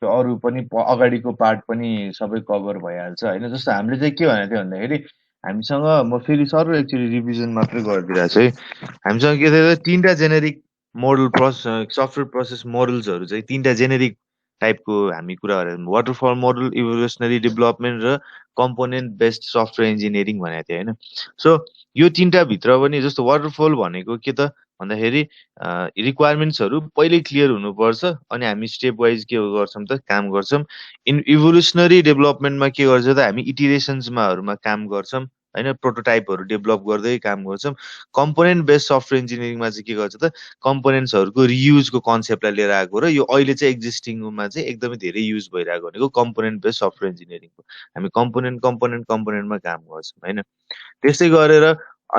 त्यो अरू पनि अगाडिको पार्ट पनि सबै कभर भइहाल्छ होइन। जस्तो हामीले चाहिँ के भनेको थियो भन्दाखेरि हामीसँग म फेरि सर एक्चुअली रिभिजन मात्रै गरिदिरहेको छु है। हामीसँग के थियो तिनवटा जेनेरिक मोडल सफ्टवेयर प्रोसेस मोडल्सहरू चाहिँ तिनवटा जेनेरिक टाइपको हामी कुरा गरेर वाटरफल मोडल, इभोल्युसनरी डेभलपमेन्ट र कम्पोनेन्ट बेस्ड सफ्टवेयर इन्जिनियरिङ भनेको थियो होइन। सो यो तिनवटा भित्र पनि जस्तो वाटरफल भनेको के त भन्दाखेरि रिक्वायरमेन्ट्सहरू पहिल्यै क्लियर हुनुपर्छ अनि हामी स्टेप वाइज के गर्छौँ त काम गर्छौँ। इभोल्युसनरी डेभलपमेन्टमा के गर्छ त हामी इटिरेसन्समाहरूमा काम गर्छौँ होइन, प्रोटोटाइपहरू डेभलप गर्दै काम गर्छौँ। कम्पोनेन्ट बेस्ड सफ्टवेयर इन्जिनियरिङमा चाहिँ के गर्छ त कम्पोनेन्ट्सहरूको रियुजको कन्सेप्टलाई लिएर आएको र यो अहिले चाहिँ एक्जिस्टिङमा चाहिँ एकदमै धेरै युज भइरहेको भनेको कम्पोनेन्ट बेस्ड सफ्टवेयर इन्जिनियरिङको। हामी कम्पोनेन्टमा काम गर्छौँ होइन। त्यस्तै गरेर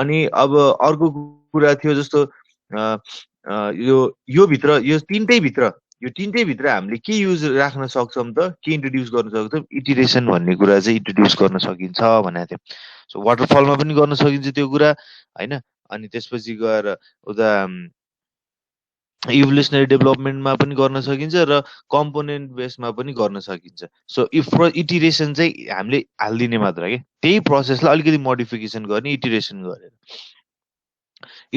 अनि अब अर्को कुरा थियो जस्तो यो भित्र यो तिनटै भित्र हामीले के युज राख्न सक्छौँ त, के इन्ट्रोड्युस गर्न सक्छौँ, इटिरेसन भन्ने कुरा चाहिँ इन्ट्रोड्युस गर्न सकिन्छ भनेको थियो। सो वाटरफलमा पनि गर्न सकिन्छ त्यो कुरा होइन। अनि त्यसपछि गएर उता इभोल्युसनरी डेभलपमेन्टमा पनि गर्न सकिन्छ र कम्पोनेन्ट बेसमा पनि गर्न सकिन्छ। सो इटिरेसन चाहिँ हामीले हालिदिने मात्र के त्यही प्रोसेसलाई अलिकति मोडिफिकेसन गर्ने इटिरेसन गरेर।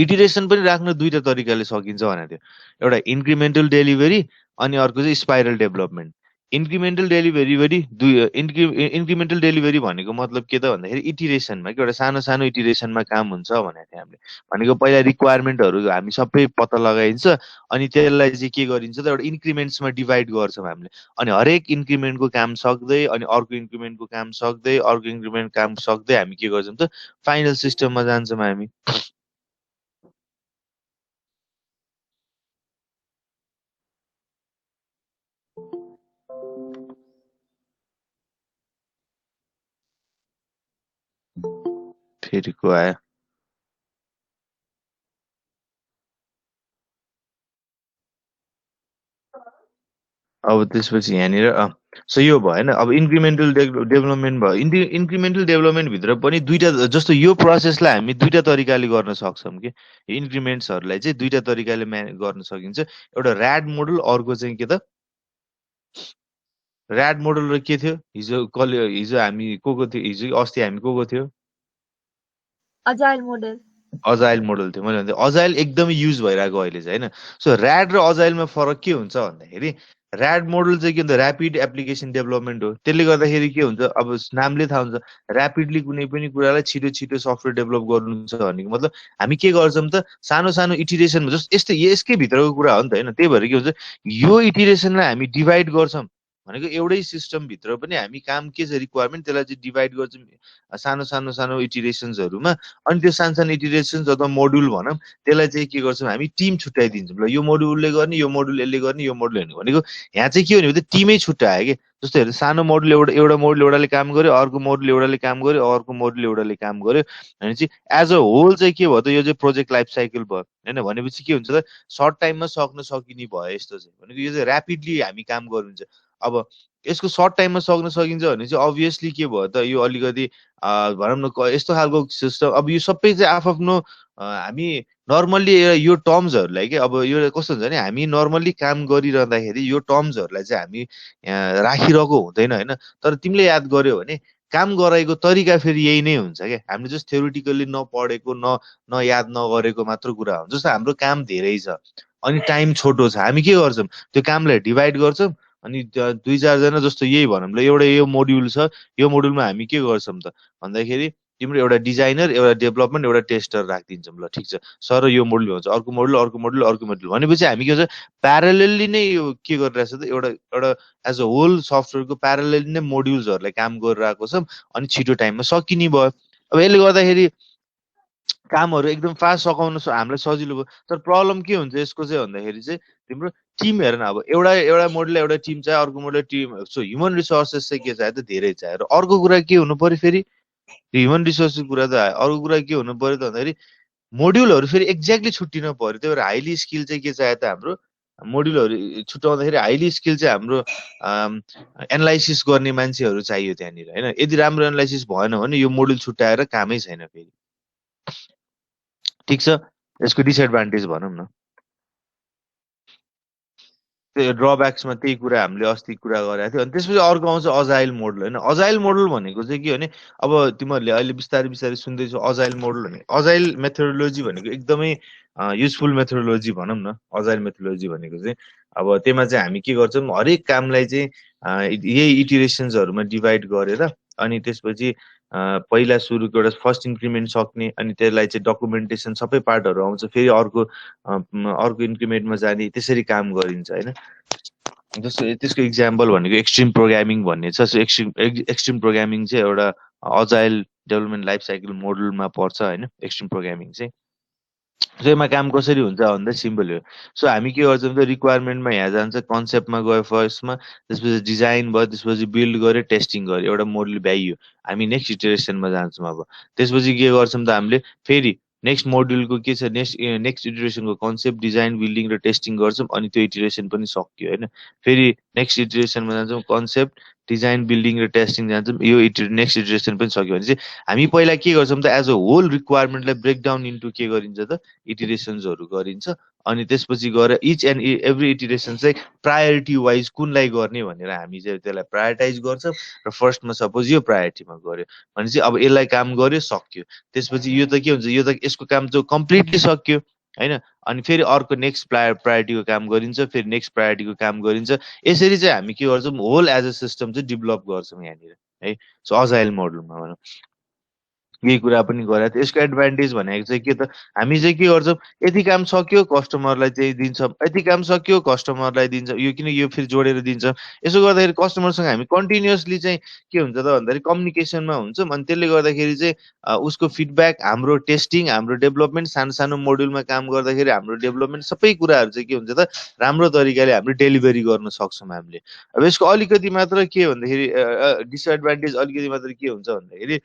इटिरेसन पनि राख्न दुईवटा तरिकाले सकिन्छ भनेको थियो। एउटा इन्क्रिमेन्टल डेलिभरी अनि अर्को चाहिँ स्पाइरल डेभलपमेन्ट। इन्क्रिमेन्टल डेलिभरी भनेको मतलब के त भन्दाखेरि इटिरेसनमा कि एउटा सानो सानो इटिरेसनमा काम हुन्छ भनेको थियो हामीले। भनेको पहिला रिक्वायरमेन्टहरू हामी सबै पत्ता लगाइन्छ अनि त्यसलाई चाहिँ के गरिन्छ त एउटा इन्क्रिमेन्ट्समा डिभाइड गर्छौँ हामीले। अनि हरेक इन्क्रिमेन्टको काम सक्दै अनि अर्को इन्क्रिमेन्टको काम सक्दै अर्को इन्क्रिमेन्ट काम सक्दै हामी के गर्छौँ त फाइनल सिस्टममा जान्छौँ हामी। फेरि को आयो? अब त्यसपछि यहाँनिर सो यो भएन। अब इन्क्रिमेन्टल डेभलपमेन्ट भयो। इन्क्रिमेन्टल डेभलपमेन्टभित्र पनि दुईवटा जस्तो यो प्रोसेसलाई हामी दुईवटा तरिकाले गर्न सक्छौँ कि इन्क्रिमेन्ट्सहरूलाई चाहिँ दुईवटा तरिकाले गर्न सकिन्छ। एउटा ऱ्याड मोडल, अर्को चाहिँ के त ऱ्याड मोडल र के थियो हिजो हामी को थियो हिजो अस्ति हामी को थियो अजाइल मोडल। अजाइल मोडल थियो। मैले भन्थेँ अजाइल एकदमै युज भइरहेको अहिले चाहिँ होइन। सो ऱ्याड र अजाइलमा फरक के हुन्छ भन्दाखेरि ऱ्याड मोडल चाहिँ के हुन्छ ऱ्यापिड एप्लिकेसन डेभलपमेन्ट हो। त्यसले गर्दाखेरि के हुन्छ अब नामले थाहा हुन्छ ऱ्यापिडली कुनै पनि कुरालाई छिटो छिटो सफ्टवेयर डेभलप गर्नु छ भनेको मतलब हामी के गर्छौँ त सानो सानो इटिरेसन जस्तो यस्तै यसकै भित्रको कुरा हो नि त होइन। त्यही भएर के हुन्छ यो इटिरेसनलाई हामी डिभाइड गर्छौँ भनेको एउटै सिस्टमभित्र पनि हामी काम के छ रिक्वायरमेन्ट त्यसलाई चाहिँ डिभाइड गर्छौँ सानो सानो सानो इटिरेसन्सहरूमा। अनि त्यो सानो सानो इटिरेसन्स अथवा मोड्युल भनौँ त्यसलाई चाहिँ के गर्छौँ हामी टिम छुट्याइदिन्छौँ। ल यो मोड्युलले गर्ने, यो मोड्युल यसले गर्ने, यो मोड्युल हेर्ने भनेको यहाँ चाहिँ के हो भने टिमै छुट्यायो कि जस्तो हेर्नु सानो मोड्युल एउटा मोड्युल एउटाले काम गर्यो, अर्को मोड्युल एउटाले काम गर्यो, अर्को मोड्युल एउटाले काम गर्यो भनेपछि एज अ होल चाहिँ के भयो त यो चाहिँ प्रोजेक्ट लाइफ साइकल भयो होइन। भनेपछि के हुन्छ त सर्ट टाइममा सक्न सकिने भयो यस्तो चाहिँ भनेको यो चाहिँ ऱ्यापिडली हामी काम गरिन्छ। अब यसको सर्ट टाइममा सक्न सकिन्छ भने चाहिँ अभियसली के भयो त यो अलिकति भनौँ न यस्तो खालको सिस्टम अब यो सबै चाहिँ आफ्नो हामी नर्मल्ली यो टर्म्सहरूलाई के अब यो कस्तो हुन्छ भने हामी नर्मल्ली काम गरिरहँदाखेरि यो टर्म्सहरूलाई चाहिँ हामी राखिरहेको हुँदैन होइन। तर तिमीले याद गर्यो भने काम गराएको तरिका फेरि यही नै हुन्छ क्या। हामीले जस्ट थ्योरिटिकल्ली नपढेको न याद नगरेको मात्र कुरा हो। जस्तो हाम्रो काम धेरै छ अनि टाइम छोटो छ हामी के गर्छौँ त्यो कामलाई डिभाइड गर्छौँ अनि दुई चारजना जस्तो यही भनौँ ल एउटा यो मोड्युल छ यो मोड्युलमा हामी के गर्छौँ त भन्दाखेरि तिम्रो एउटा डिजाइनर, एउटा डेभलपमेन्ट, एउटा टेस्टर राखिदिन्छौँ। ल ठिक छ सर यो मोड्युल भन्छ अर्को मोड्युल अर्को मोड्युल अर्को मोड्युल भनेपछि हामी के भन्छ प्यारलली नै यो के गरिरहेछ त एउटा एउटा एज अ होल सफ्टवेयरको प्यारलली नै मोड्युल्सहरूलाई काम गरिरहेको छौँ अनि छिटो टाइममा सकिने भयो। अब यसले गर्दाखेरि कामहरू एकदम फास्ट सकाउन हामीलाई सजिलो भयो। तर प्रब्लम के हुन्छ यसको चाहिँ भन्दाखेरि चाहिँ तिम्रो टिम हेर न अब एउटा मोडल एउटा टिम चाहियो, अर्को model team. So human resources चाहिँ के चाहियो त धेरै चाहियो। र अर्को कुरा के हुनु पर्यो फेरि ह्युमन रिसोर्सेस कुरा त आयो। अर्को कुरा के हुनु पर्यो त भन्दाखेरि मोड्युलहरू फेरि एक्ज्याक्टली छुट्टिनु पर्यो। त्यही भएर हाइली स्किल चाहिँ के चाहियो त हाम्रो मोड्युलहरू छुट्याउँदाखेरि हाइली स्किल चाहिँ हाम्रो एनालाइसिस गर्ने मान्छेहरू चाहियो त्यहाँनिर होइन। यदि राम्रो एनालाइसिस भएन भने यो मोड्युल छुट्याएर कामै छैन फेरि। ठिक छ यसको डिसएडभान्टेज भनौँ न। त्यो ड्रब्याक्समा त्यही कुरा हामीले अस्ति कुरा गरेको थियो। अनि त्यसपछि अर्को आउँछ अजाइल मोडल होइन। अजाइल मोडल भनेको चाहिँ के भने अब तिमीहरूले अहिले बिस्तारै बिस्तारै सुन्दैछौ अजाइल मोडल भने अजाइल मेथोडोलोजी भनेको एकदमै युजफुल मेथोडोलोजी भनौँ न। अजाइल मेथोडोलोजी भनेको चाहिँ अब त्यसमा चाहिँ हामी के गर्छौँ हरेक कामलाई चाहिँ यही इटिरेसन्सहरूमा डिभाइड गरेर अनि त्यसपछि पहिला सुरुको एउटा फर्स्ट इन्क्रिमेन्ट सक्ने अनि त्यसलाई चाहिँ डकुमेन्टेसन सबै पार्टहरू आउँछ फेरि अर्को इन्क्रिमेन्टमा जाने त्यसरी काम गरिन्छ होइन। जस्तो त्यसको इक्जाम्पल भनेको एक्सट्रिम प्रोग्रामिङ भन्ने छ। सो एक्सट्रिम प्रोग्रामिङ चाहिँ एउटा अजाइल डेभलपमेन्ट लाइफ साइकल मोडलमा पर्छ होइन एक्सट्रिम प्रोग्रामिङ चाहिँ। सो यसमा काम कसरी हुन्छ भन्दा सिम्पल हो। सो हामी के गर्छौँ त रिक्वायरमेन्टमा यहाँ जान्छ कन्सेप्टमा गयो फर्स्टमा त्यसपछि डिजाइन भयो त्यसपछि बिल्ड गऱ्यो टेस्टिङ गऱ्यो एउटा मोडल भ्याइयो हामी नेक्स्ट इटरेसनमा जान्छौँ। अब त्यसपछि के गर्छौँ त हामीले फेरि नेक्स्ट मोड्युलको के छ नेक्स्ट इटरेसनको कन्सेप्ट डिजाइन बिल्डिङ र टेस्टिङ गर्छौँ अनि त्यो इटरेसन पनि सक्यो होइन। फेरि नेक्स्ट इटरेसनमा जान्छौँ कन्सेप्ट डिजाइन बिल्डिङ र टेस्टिङ जान्छौँ यो नेक्स्ट इटरेसन पनि सक्यो भने चाहिँ हामी पहिला के गर्छौँ त एज अ होल रिक्वायरमेन्टलाई ब्रेकडाउन इन्टु के गरिन्छ त इटिरेसन्सहरू गरिन्छ अनि त्यसपछि गएर इच एन्ड एभ्री इटिरेसन चाहिँ प्रायोरिटी वाइज कुनलाई गर्ने भनेर हामी चाहिँ त्यसलाई प्रायोरिटाइज गर्छौँ र फर्स्टमा सपोज यो प्रायोरिटीमा गऱ्यो भने चाहिँ अब यसलाई काम गर्यो सक्यो। त्यसपछि यो त के हुन्छ यो त यसको काम चाहिँ कम्प्लिटली सक्यो होइन। अनि फेरि अर्को नेक्स्ट प्रायोरिटीको काम गरिन्छ फेरि नेक्स्ट प्रायोरिटीको काम गरिन्छ। यसरी चाहिँ हामी के गर्छौँ होल एज अ सिस्टम चाहिँ डेभलप गर्छौँ यहाँनिर है। सो अजाइल मोडलमा भनौँ यही कुरा पनि गरेको थियो। यसको एडभान्टेज भनेको चाहिँ के त हामी चाहिँ के गर्छौँ यति काम सक्यो कस्टमरलाई चाहिँ दिन्छौँ यति काम सक्यो कस्टमरलाई दिन्छ यो किन यो फेरि जोडेर दिन्छ। यसो गर्दाखेरि कस्टमरसँग हामी कन्टिन्युसली चाहिँ के हुन्छ त भन्दाखेरि कम्युनिकेसनमा हुन्छौँ अनि त्यसले गर्दाखेरि चाहिँ उसको फिडब्याक हाम्रो टेस्टिङ हाम्रो डेभलपमेन्ट सानो सानो मोड्युलमा काम गर्दाखेरि हाम्रो डेभलपमेन्ट सबै कुराहरू चाहिँ के हुन्छ त राम्रो तरिकाले हामीले डेलिभरी गर्न सक्छौँ हामीले। अब यसको अलिकति मात्र के भन्दाखेरि डिसएडभान्टेज अलिकति मात्र के हुन्छ भन्दाखेरि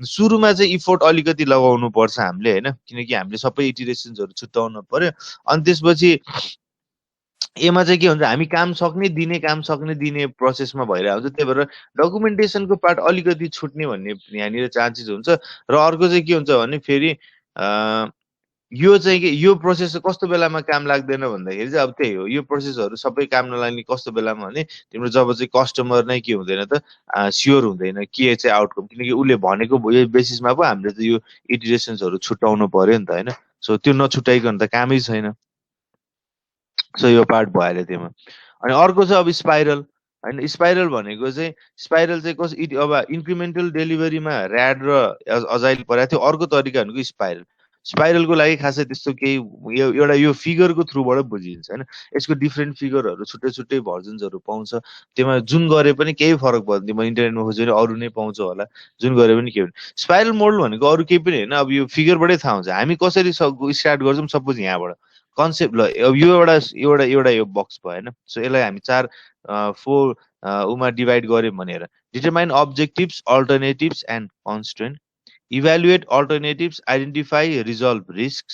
सुरुमा चाहिँ इफोर्ट अलिकति लगाउनु पर्छ हामीले होइन किनकि हामीले सबै इटिरेसन्सहरू छुट्याउनु पर्यो। अनि त्यसपछि यसमा चाहिँ के हुन्छ हामी काम सक्ने दिने प्रोसेसमा भइरहेको हुन्छ। त्यही भएर डकुमेन्टेसनको पार्ट अलिकति छुट्ने भन्ने यहाँनिर चान्सेस हुन्छ। र अर्को चाहिँ के हुन्छ भने फेरि यो चाहिँ के यो प्रोसेस कस्तो बेलामा काम लाग्दैन भन्दाखेरि चाहिँ अब त्यही हो यो प्रोसेसहरू सबै काम नलाग्ने कस्तो बेलामा भने तिम्रो जब चाहिँ कस्टमर नै के हुँदैन त स्योर हुँदैन के चाहिँ आउटकम किनकि उसले भनेको बेसिसमा पो हामीले चाहिँ यो इटिरेसन्सहरू छुट्याउनु पर्यो नि त होइन। सो त्यो नछुट्याइकन त कामै छैन। सो यो पार्ट भयो अरे त्यसमा। अनि अर्को छ अब स्पाइरल होइन। स्पाइरल भनेको चाहिँ स्पाइरल चाहिँ अब इन्क्रिमेन्टल डेलिभरीमा ऱ्याड र अजाइल परेको थियो अर्को तरिका भनेको स्पाइरल। स्पाइरलको लागि खासै त्यस्तो केही एउटा यो फिगरको थ्रुबाट बुझिन्छ होइन। यसको डिफ्रेन्ट फिगरहरू छुट्टै छुट्टै भर्जन्सहरू पाउँछ त्यसमा जुन गरे पनि केही फरक पर्दैन। म इन्टरनेटमा खोज्यो भने अरू नै पाउँछ होला जुन गरे पनि के भने स्पाइरल मोडल भनेको अरू केही पनि होइन। अब यो फिगरबाटै थाहा हुन्छ हामी कसरी स्टार्ट गर्छौँ सपोज यहाँबाट कन्सेप्ट ल अब यो एउटा यो बक्स भयो होइन। सो यसलाई हामी फोर उमा डिभाइड गऱ्यौँ भनेर determine objectives alternatives and constraint evaluate alternatives identify resolve risk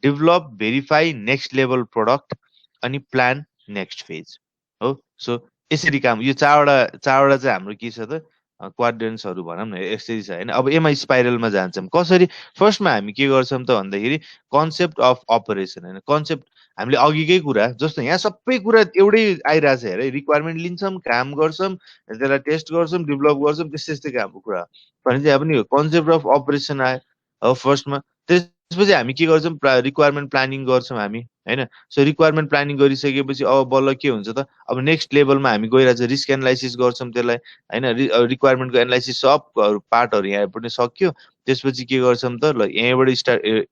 develop verify next level product अनि प्लान नेक्स्ट फेज हो। सो यसरी काम यो चारवटा चाहिँ हाम्रो के छ त क्वाड्रेन्ट्सहरू भनौँ न यसरी छ होइन। अब यसमा स्पाइरलमा जान्छौँ कसरी फर्स्टमा हामी के गर्छौँ त भन्दाखेरि कन्सेप्ट अफ अपरेसन होइन। कन्सेप्ट हामीले अघिकै कुरा जस्तो यहाँ सबै कुरा एउटै आइरहेको छ हेर रिक्वायरमेन्ट लिन्छौँ काम गर्छौँ त्यसलाई टेस्ट गर्छौँ डेभलप गर्छौँ त्यस्तै कामको कुरा भने चाहिँ अब नि कन्सेप्ट अफ अपरेसन आयो अब फर्स्टमा। त्यसपछि हामी के गर्छौँ रिक्वायरमेन्ट प्लानिङ गर्छौँ हामी होइन। सो रिक्वायरमेन्ट प्लानिङ गरिसकेपछि अब बल्ल के हुन्छ त अब नेक्स्ट लेभलमा हामी गइरहेको छ रिस्क एनालाइसिस गर्छौँ त्यसलाई होइन। रिक्वायरमेन्टको एनालाइसिस सब पार्टहरू यहाँ पनि सक्यो। त्यसपछि के गर्छौँ त ल यहीँबाट स्टार्ट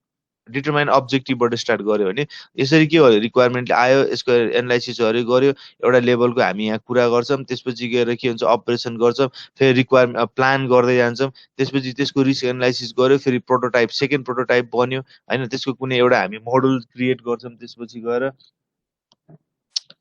डिटरमाइन अब्जेक्टिभबाट स्टार्ट गऱ्यो भने यसरी के भयो रिक्वायरमेन्ट आयो यसको एनालाइसिसहरू गऱ्यो एउटा लेभलको हामी यहाँ कुरा गर्छौँ। त्यसपछि गएर के हुन्छ अपरेसन गर्छौँ फेरि रिक्वायरमेन्ट प्लान गर्दै जान्छौँ त्यसपछि त्यसको रिस्क एनालाइसिस गऱ्यो फेरि प्रोटोटाइप सेकेन्ड प्रोटोटाइप बन्यो होइन। त्यसको कुनै एउटा हामी मोडल क्रिएट गर्छौँ त्यसपछि गएर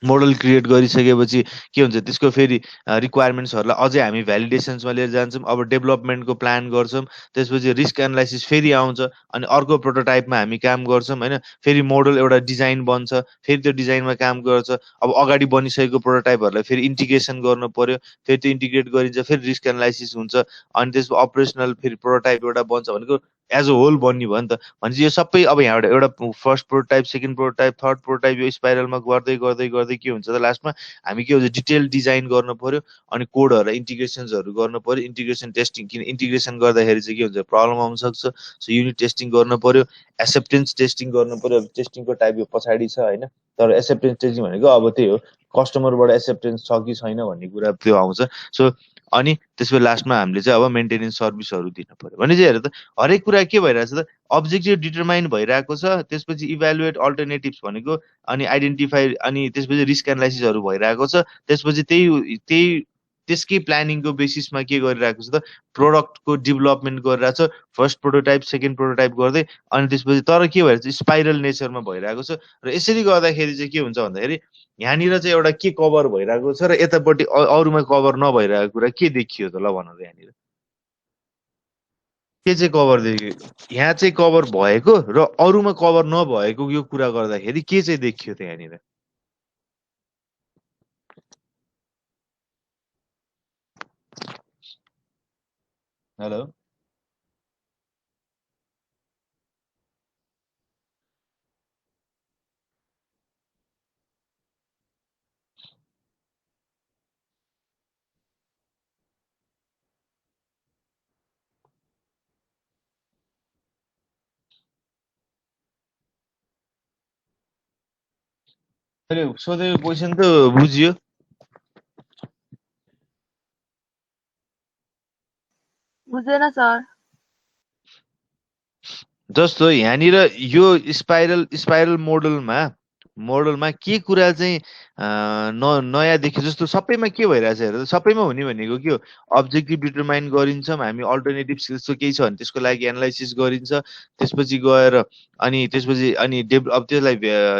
मोडल क्रिएट गरिसकेपछि के हुन्छ त्यसको फेरि रिक्वायरमेन्ट्सहरूलाई अझै हामी भ्यालिडेसन्समा लिएर जान्छौँ। अब डेभलपमेन्टको प्लान गर्छौँ त्यसपछि रिस्क एनालाइसिस फेरि आउँछ अनि अर्को प्रोटोटाइपमा हामी काम गर्छौँ होइन। फेरि मोडल एउटा डिजाइन बन्छ फेरि त्यो डिजाइनमा काम गर्छ। अब अगाडि बनिसकेको प्रोटोटाइपहरूलाई फेरि इन्टिग्रेसन गर्नु पर्यो फेरि त्यो इन्टिग्रेट गरिन्छ फेरि रिस्क एनालाइसिस हुन्छ अनि त्यसको अपरेसनल फेरि प्रोटोटाइप एउटा बन्छ भनेको एज अ होल बन्ने भयो नि त। भनेपछि यो सबै अब यहाँबाट एउटा first prototype, second prototype, third prototype यो स्पाइरलमा गर्दै गर्दै गर्दै के हुन्छ त लास्टमा हामी के हुन्छ डिटेल डिजाइन गर्नु पर्यो, अनि कोडहरूलाई इन्टिग्रेसन्सहरू गर्नु पर्यो, इन्टिग्रेसन टेस्टिङ, किन इन्टिग्रेसन गर्दाखेरि चाहिँ के हुन्छ प्रब्लम आउन सक्छ। सो युनिट टेस्टिङ गर्नु पर्यो, एक्सेप्टेन्स टेस्टिङ गर्नु पर्यो। टेस्टिङको टाइप यो पछाडि छ होइन, तर एक्सेप्टेन्स टेस्टिङ भनेको अब त्यही हो कस्टमरबाट एक्सेप्टेन्स छ कि छैन भन्ने कुरा त्यो आउँछ। सो अनि त्यसपछि लास्टमा हामीले चाहिँ अब मेन्टेनेन्स सर्भिसहरू दिनु पर्यो भने चाहिँ हेर त हरेक कुरा के भइरहेछ त अब्जेक्टिभ डिटरमाइन भइरहेको छ, त्यसपछि इभ्यालुएट अल्टरनेटिभ्स भनेको, अनि आइडेन्टिफाई, अनि त्यसपछि रिस्क एनालाइसिसहरू भइरहेको छ। त्यसपछि त्यही त्यही त्यसकै प्लानिङको बेसिसमा के गरिरहेको छ त प्रोडक्टको डेभलपमेन्ट गरिरहेको छ, फर्स्ट प्रोटोटाइप सेकेन्ड प्रोटोटाइप गर्दै। अनि त्यसपछि तर के भइरहेको छ स्पाइरल नेचरमा भइरहेको छ। र यसरी गर्दाखेरि चाहिँ के हुन्छ भन्दाखेरि यहाँनिर चाहिँ एउटा के कभर भइरहेको छ र यतापट्टि अरूमा कभर नभइरहेको कुरा के देखियो त ल भन त यहाँनिर के चाहिँ कभर देखियो, यहाँ चाहिँ कभर भएको र अरूमा कभर नभएको यो कुरा गर्दाखेरि के चाहिँ देखियो त यहाँनिर। हेलो अहिले सोधेको क्वेसन त बुझियो। बुझेन सर। जस्तो यहाँनिर यो स्पाइरल मोडलमा के कुरा चाहिँ नयाँ देखियो जस्तो सबैमा के भइरहेछ हेर, सबैमा हुने भनेको के हो अब्जेक्टिभ डिटरमाइन गरिन्छौँ हामी, अल्टरनेटिभ्स त्यस्तो केही छ भने त्यसको लागि एनालाइसिस गरिन्छ, त्यसपछि गएर अनि त्यसपछि अनि अब त्यसलाई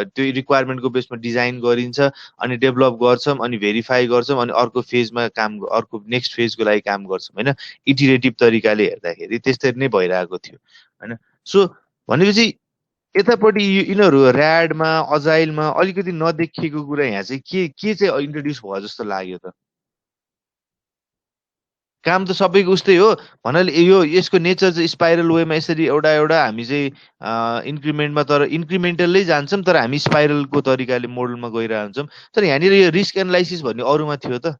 त्यो रिक्वायरमेन्टको बेसमा डिजाइन गरिन्छ, अनि डेभलप गर्छौँ, अनि भेरिफाई गर्छौँ, अनि अर्को फेजमा अर्को नेक्स्ट फेजको लागि काम गर्छौँ होइन। इटिरेटिभ तरिकाले हेर्दाखेरि त्यस्तरी नै भइरहेको थियो होइन। सो भनेपछि यतापट्टि यिनीहरू ऱ्याडमा अजाइलमा अलिकति नदेखिएको कुरा यहाँ चाहिँ के चाहिँ इन्ट्रोड्युस भयो जस्तो लाग्यो त। काम त सबैको उस्तै हो भन्नाले यो यसको नेचर चाहिँ स्पाइरल वेमा यसरी एउटा एउटा हामी चाहिँ इन्क्रिमेन्टमा तर इन्क्रिमेन्टल्लै जान्छौँ, तर हामी स्पाइरलको तरिकाले मोडलमा गइरहन्छौँ। तर यहाँनिर यो रिस्क एनालाइसिस भन्ने अरूमा थियो त,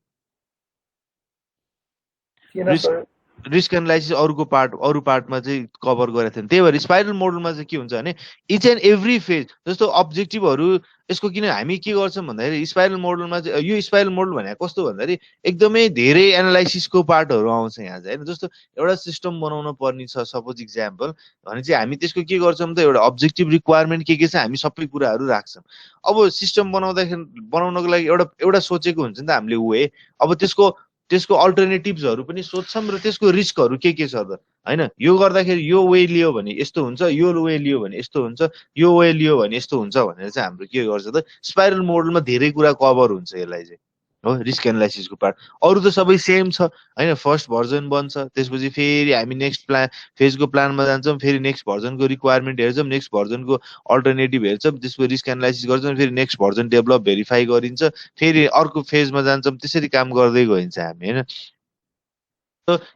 रिस्क एनालाइसिस अरू पार्टमा चाहिँ कभर गरेको थिएन। त्यही भएर स्पाइरल मोडलमा चाहिँ के हुन्छ भने इच एन्ड एभ्री फेज जस्तो अब्जेक्टिभहरू यसको किन हामी के गर्छौँ भन्दाखेरि स्पाइरल मोडलमा चाहिँ यो स्पाइरल मोडल भनेको कस्तो भन्दाखेरि एकदमै धेरै एनालाइसिसको पार्टहरू आउँछ यहाँ चाहिँ होइन। जस्तो एउटा सिस्टम बनाउन पर्ने छ सपोज इक्जाम्पल भने चाहिँ हामी त्यसको के गर्छौँ त एउटा अब्जेक्टिभ रिक्वायरमेन्ट के छ हामी सबै कुराहरू राख्छौँ। अब सिस्टम बनाउनको लागि एउटा एउटा सोचेको हुन्छ नि त हामीले वे, अब त्यसको त्यसको अल्टरनेटिभ्सहरू पनि सोध्छौँ र त्यसको रिस्कहरू के छ त होइन। यो गर्दाखेरि यो वे लियो भने यस्तो हुन्छ, यो वे लियो भने यस्तो हुन्छ, यो वे लियो भने यस्तो हुन्छ भनेर चाहिँ हाम्रो के गर्छ त स्पाइरल मोडलमा धेरै कुरा कभर हुन्छ यसलाई चाहिँ हो रिस्क एनालाइसिसको पार्ट। अरू त सबै सेम छ होइन, फर्स्ट भर्जन बन्छ, त्यसपछि फेरि हामी नेक्स्ट फेजको प्लानमा जान्छौँ, फेरि नेक्स्ट भर्जनको रिक्वायरमेन्ट हेर्छौँ, नेक्स्ट भर्जनको अल्टरनेटिभ हेर्छौँ, त्यसको रिस्क एनालाइसिस गर्छौँ, फेरि नेक्स्ट भर्जन डेभलप भेरिफाई गरिन्छ, फेरि अर्को फेजमा जान्छौँ, त्यसरी काम गर्दै गइन्छ हामी होइन।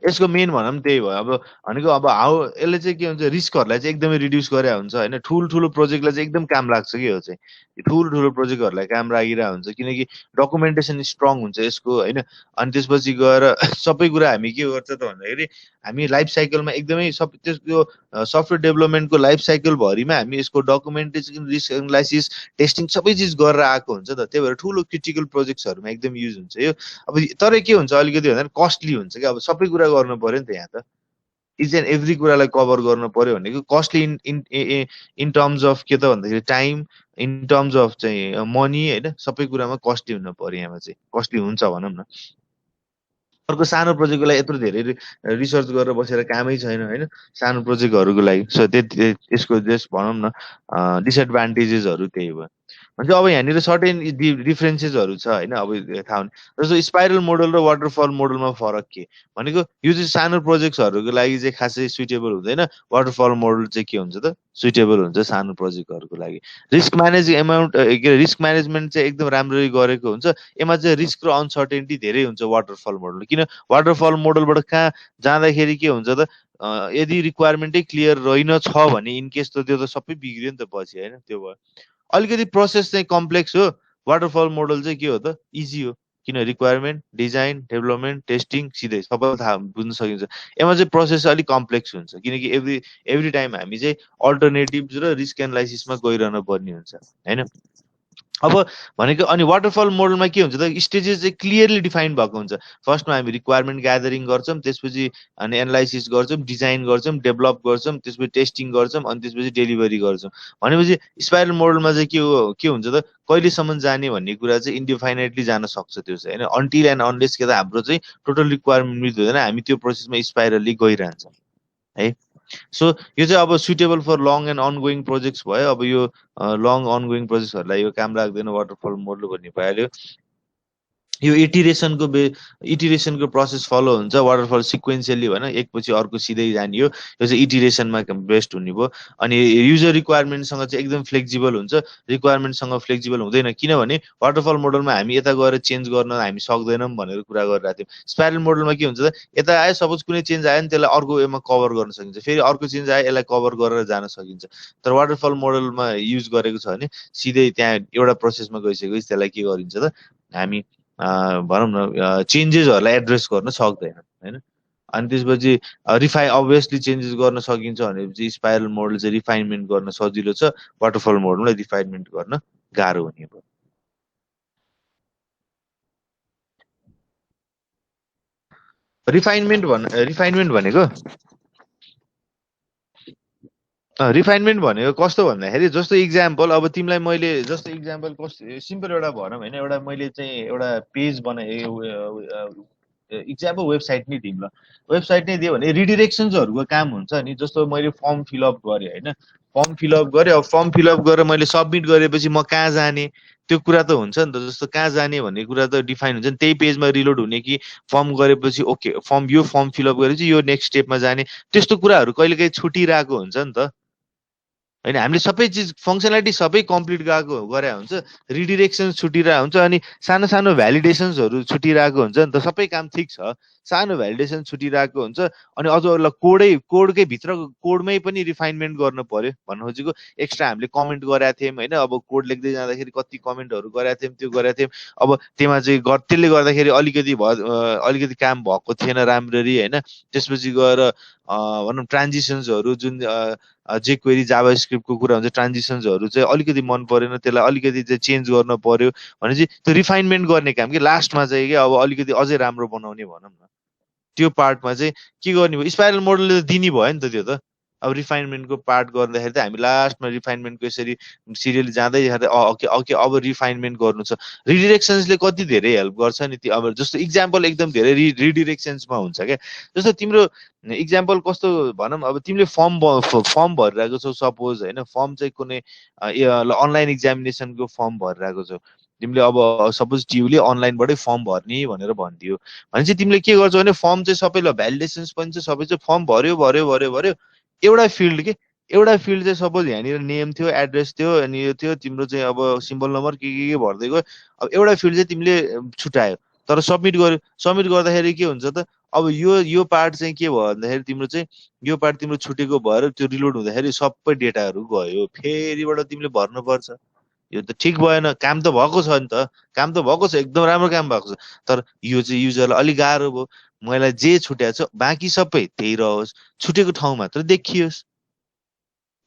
यसको मेन भनौँ त्यही भयो। अब भनेको अब यसले चाहिँ के हुन्छ रिस्कहरूलाई चाहिँ एकदमै रिड्युस गरे हुन्छ होइन। ठुल्ठुलो प्रोजेक्टलाई चाहिँ एकदम काम लाग्छ कि यो चाहिँ ठुल्ठुलो प्रोजेक्टहरूलाई काम लागिरहेको हुन्छ किनकि डकुमेन्टेसन स्ट्रङ हुन्छ यसको होइन। अनि त्यसपछि गएर सबै कुरा हामी के गर्छ त भन्दाखेरि हामी लाइफ साइकलमा एकदमै त्यसको सफ्टवेयर डेभलपमेन्टको लाइफ साइकलभरिमा हामी यसको डकुमेन्टेसन रिस्क एनालाइसिस टेस्टिङ सबै चिज गरेर आएको हुन्छ त। त्यही भएर ठुलो क्रिटिकल प्रोजेक्ट्सहरूमा एकदम युज हुन्छ यो। अब तर के हुन्छ अलिकति भन्दा कस्टली हुन्छ कि अब सबै कुरा गर्नु पर्यो नि त यहाँ त इच एन्ड एभ्री कुरालाई कभर गर्नु पर्यो भनेको कस्टली इन टर्म्स अफ के त भन्दाखेरि टाइम, इन टर्म्स अफ चाहिँ मनी होइन, सबै कुरामा कस्टली हुनु पर्यो यहाँमा चाहिँ कस्टली हुन्छ भनौँ न। अर्को सानो प्रोजेक्टको लागि यत्रो धेरै रिसर्च गरेर बसेर कामै छैन होइन सानो प्रोजेक्टहरूको लागि। सो त्यसको जस्ट भनौँ न डिसएडभान्टेजेसहरू त्यही भयो। भने अब यहाँनिर सर्टेन डिफ्रेन्सेसहरू छ होइन। अब थाहा हुने जस्तो स्पाइरल मोडल र वाटरफल मोडलमा फरक के भनेको यो चाहिँ सानो प्रोजेक्ट्सहरूको लागि चाहिँ खासै सुइटेबल हुँदैन, वाटरफल मोडल चाहिँ के हुन्छ त सुइटेबल हुन्छ सानो प्रोजेक्टहरूको लागि। रिस्क रिस्क म्यानेजमेन्ट चाहिँ एकदम राम्ररी गरेको हुन्छ, यसमा चाहिँ रिस्क र अनसर्टेनिटी धेरै हुन्छ वाटरफल मोडल। किन वाटरफल मोडलबाट कहाँ जाँदाखेरि के हुन्छ त यदि रिक्वायरमेन्टै क्लियर रहेनछ भने इन केस त त्यो त सबै बिग्रियो नि त पछि होइन त्यो भयो अलिकति प्रोसेस चाहिँ कम्प्लेक्स हो वाटरफल मोडल चाहिँ के हो त इजी हो किन रिक्वायरमेन्ट डिजाइन डेभलपमेन्ट टेस्टिङ सिधै सबै थाहा बुझ्न सकिन्छ यसमा चाहिँ प्रोसेस अलिक कम्प्लेक्स हुन्छ किनकि एभ्री टाइम हामी चाहिँ अल्टरनेटिभ्स र रिस्क एनालाइसिसमा गइरहनु पर्ने हुन्छ होइन अब भनेको अनि वाटरफल मोडलमा के हुन्छ त स्टेजेस चाहिँ क्लियरली डिफाइन भएको हुन्छ फर्स्टमा हामी रिक्वायरमेन्ट ग्यादरिङ गर्छौँ त्यसपछि अनि एनालाइसिस गर्छौँ डिजाइन गर्छौँ डेभलप गर्छौँ त्यसपछि टेस्टिङ गर्छौँ अनि त्यसपछि डेलिभरी गर्छौँ भनेपछि स्पाइरल मोडलमा चाहिँ के हुन्छ त कहिलेसम्म जाने भन्ने कुरा चाहिँ इन्डिफाइनेटली जान सक्छ त्यो चाहिँ होइन अन्टिल एन्ड अनलेस के त हाम्रो चाहिँ टोटल रिक्वायरमेन्ट मिट हुँदैन हामी त्यो प्रोसेसमा स्पाइरली गइरहन्छौँ है सो यो चाहिँ अब suitable for long and ongoing projects भयो अब यो लङ अनगोइङ प्रोजेक्ट्सहरूलाई यो काम लाग्दैन वाटरफल मोडल भन्ने पाइहाल्यो यो इटिरेसनको प्रोसेस फलो हुन्छ वाटरफल सिक्वेन्सियली भएन एकपछि अर्को सिधै जाने हो यो चाहिँ इटिरेसनमा बेस्ट हुने भयो अनि युजर रिक्वायरमेन्टसँग चाहिँ एकदम फ्लेक्जिबल हुन्छ रिक्वायरमेन्टसँग फ्लेक्जिबल हुँदैन किनभने वाटरफल मोडलमा हामी यता गएर चेन्ज गर्न हामी सक्दैनौँ भनेर कुरा गरिरहेको थियौँ स्पाइरल मोडलमा के हुन्छ त यता आयो सपोज कुनै चेन्ज आयो नि त्यसलाई अर्को वेमा कभर गर्न सकिन्छ फेरि अर्को चेन्ज आयो यसलाई कभर गरेर जान सकिन्छ तर वाटरफल मोडलमा युज गरेको छ भने सिधै त्यहाँ एउटा प्रोसेसमा गइसकेपछि त्यसलाई के गरिन्छ त हामी भनौँ न चेन्जेसहरूलाई एड्रेस गर्न सक्दैन होइन अनि त्यसपछि अभियसली चेन्जेस गर्न सकिन्छ भनेपछि स्पाइरल मोडल चाहिँ रिफाइनमेन्ट गर्न सजिलो छ वाटरफल मोडललाई रिफाइनमेन्ट गर्न गाह्रो हुने भयो रिफाइनमेन्ट भनेको रिफाइनमेन्ट भनेको कस्तो भन्दाखेरि जस्तो इक्जाम्पल अब तिमीलाई मैले जस्तो इक्जाम्पल कस्तो सिम्पल एउटा भनौँ होइन एउटा मैले चाहिँ एउटा पेज बनाएँ इक्जाम्पल वेबसाइट नै दिउँ ल वेबसाइट नै दियो भने रिडिरेक्सन्सहरूको काम हुन्छ नि जस्तो मैले फर्म फिलअप गरेँ होइन फर्म फिलअप गरेँ अब फर्म फिलअप गरेर मैले सबमिट गरेपछि म कहाँ जाने त्यो कुरा त हुन्छ नि त जस्तो कहाँ जाने भन्ने कुरा त डिफाइन हुन्छ नि त्यही पेजमा रिलोड हुने कि फर्म गरेपछि ओके यो फर्म फिलअप गरेपछि यो नेक्स्ट स्टेपमा जाने त्यस्तो कुराहरू कहिलेकाहीँ छुटिरहेको हुन्छ नि त होइन हामीले सबै चिज फङ्सनालिटी सबै कम्प्लिट गरे हुन्छ रिडिरेक्सन छुटिरहेको हुन्छ अनि सानो सानो भ्यालिडेसन्सहरू छुटिरहेको हुन्छ नि त सबै काम ठिक छ सानो भ्यालिडेसन छुटिरहेको हुन्छ अनि अझ कोडकै भित्र कोडमै पनि रिफाइनमेन्ट गर्नु पर्यो भन्नु खोजेको एक्स्ट्रा हामीले कमेन्ट गरेका थियौँ होइन अब कोड लेख्दै जाँदाखेरि कति कमेन्टहरू गरेका थियौँ त्यो गरेका थियौँ अब त्यसमा चाहिँ त्यसले गर्दाखेरि अलिकति काम भएको थिएन राम्ररी होइन त्यसपछि गएर भनौँ ट्रान्जिसन्सहरू जुन जे क्वेरी जाभा स्क्रिप्टको कुरा हुन्छ ट्रान्जिसन्सहरू चाहिँ अलिकति मन परेन त्यसलाई अलिकति चाहिँ चेन्ज गर्न पर्यो भनेपछि त्यो रिफाइनमेन्ट गर्ने काम कि लास्टमा चाहिँ कि अब अलिकति अझै राम्रो बनाउने भनौँ न त्यो पार्टमा चाहिँ के गर्ने भयो स्पाइरल मोडलले त दिने भयो नि त त्यो त अब रिफाइनमेन्टको पार्ट गर्दाखेरि त हामी लास्टमा रिफाइनमेन्टको यसरी सिरियल जाँदै ओके अब रिफाइनमेन्ट गर्नु छ रिडिरेक्सन्सले कति धेरै हेल्प गर्छ नि त्यो अब जस्तो इक्जाम्पल एकदम धेरै रिडिरेक्सन्समा हुन्छ क्या जस्तो तिम्रो इक्जाम्पल कस्तो भनौँ अब तिमीले फर्म भरिरहेको छौ सपोज होइन फर्म चाहिँ कुनै अनलाइन इक्जामिनेसनको फर्म भरिरहेको छौ तिमीले अब सपोज टियुले अनलाइनबाटै फर्म भर्ने भनेर भनिदियो भने चाहिँ तिमीले के गर्छौ भने फर्म चाहिँ सबैलाई भ्यालिडेसन्स पनि चाहिँ सबै चाहिँ फर्म भर्यो एउटा फिल्ड चाहिँ सपोज यहाँनिर नेम थियो एड्रेस थियो अनि यो थियो तिम्रो चाहिँ अब सिम्बल नम्बर के भर्दै गयो अब एउटा फिल्ड चाहिँ तिमीले छुट्यायो तर सबमिट गर्दाखेरि के हुन्छ त अब यो पार्ट चाहिँ के भयो भन्दाखेरि तिम्रो चाहिँ यो पार्ट तिम्रो छुटेको भएर त्यो रिलोड हुँदाखेरि सबै डेटाहरू गयो फेरिबाट तिमीले भर्नुपर्छ यो त ठिक भएन काम त भएको छ नि त काम त भएको छ एकदम राम्रो काम भएको छ तर यो चाहिँ युजरलाई अलिक गाह्रो भयो मलाई जे छुट्याएको छ बाँकी सबै त्यही रहोस् छुटेको ठाउँ मात्र देखियोस्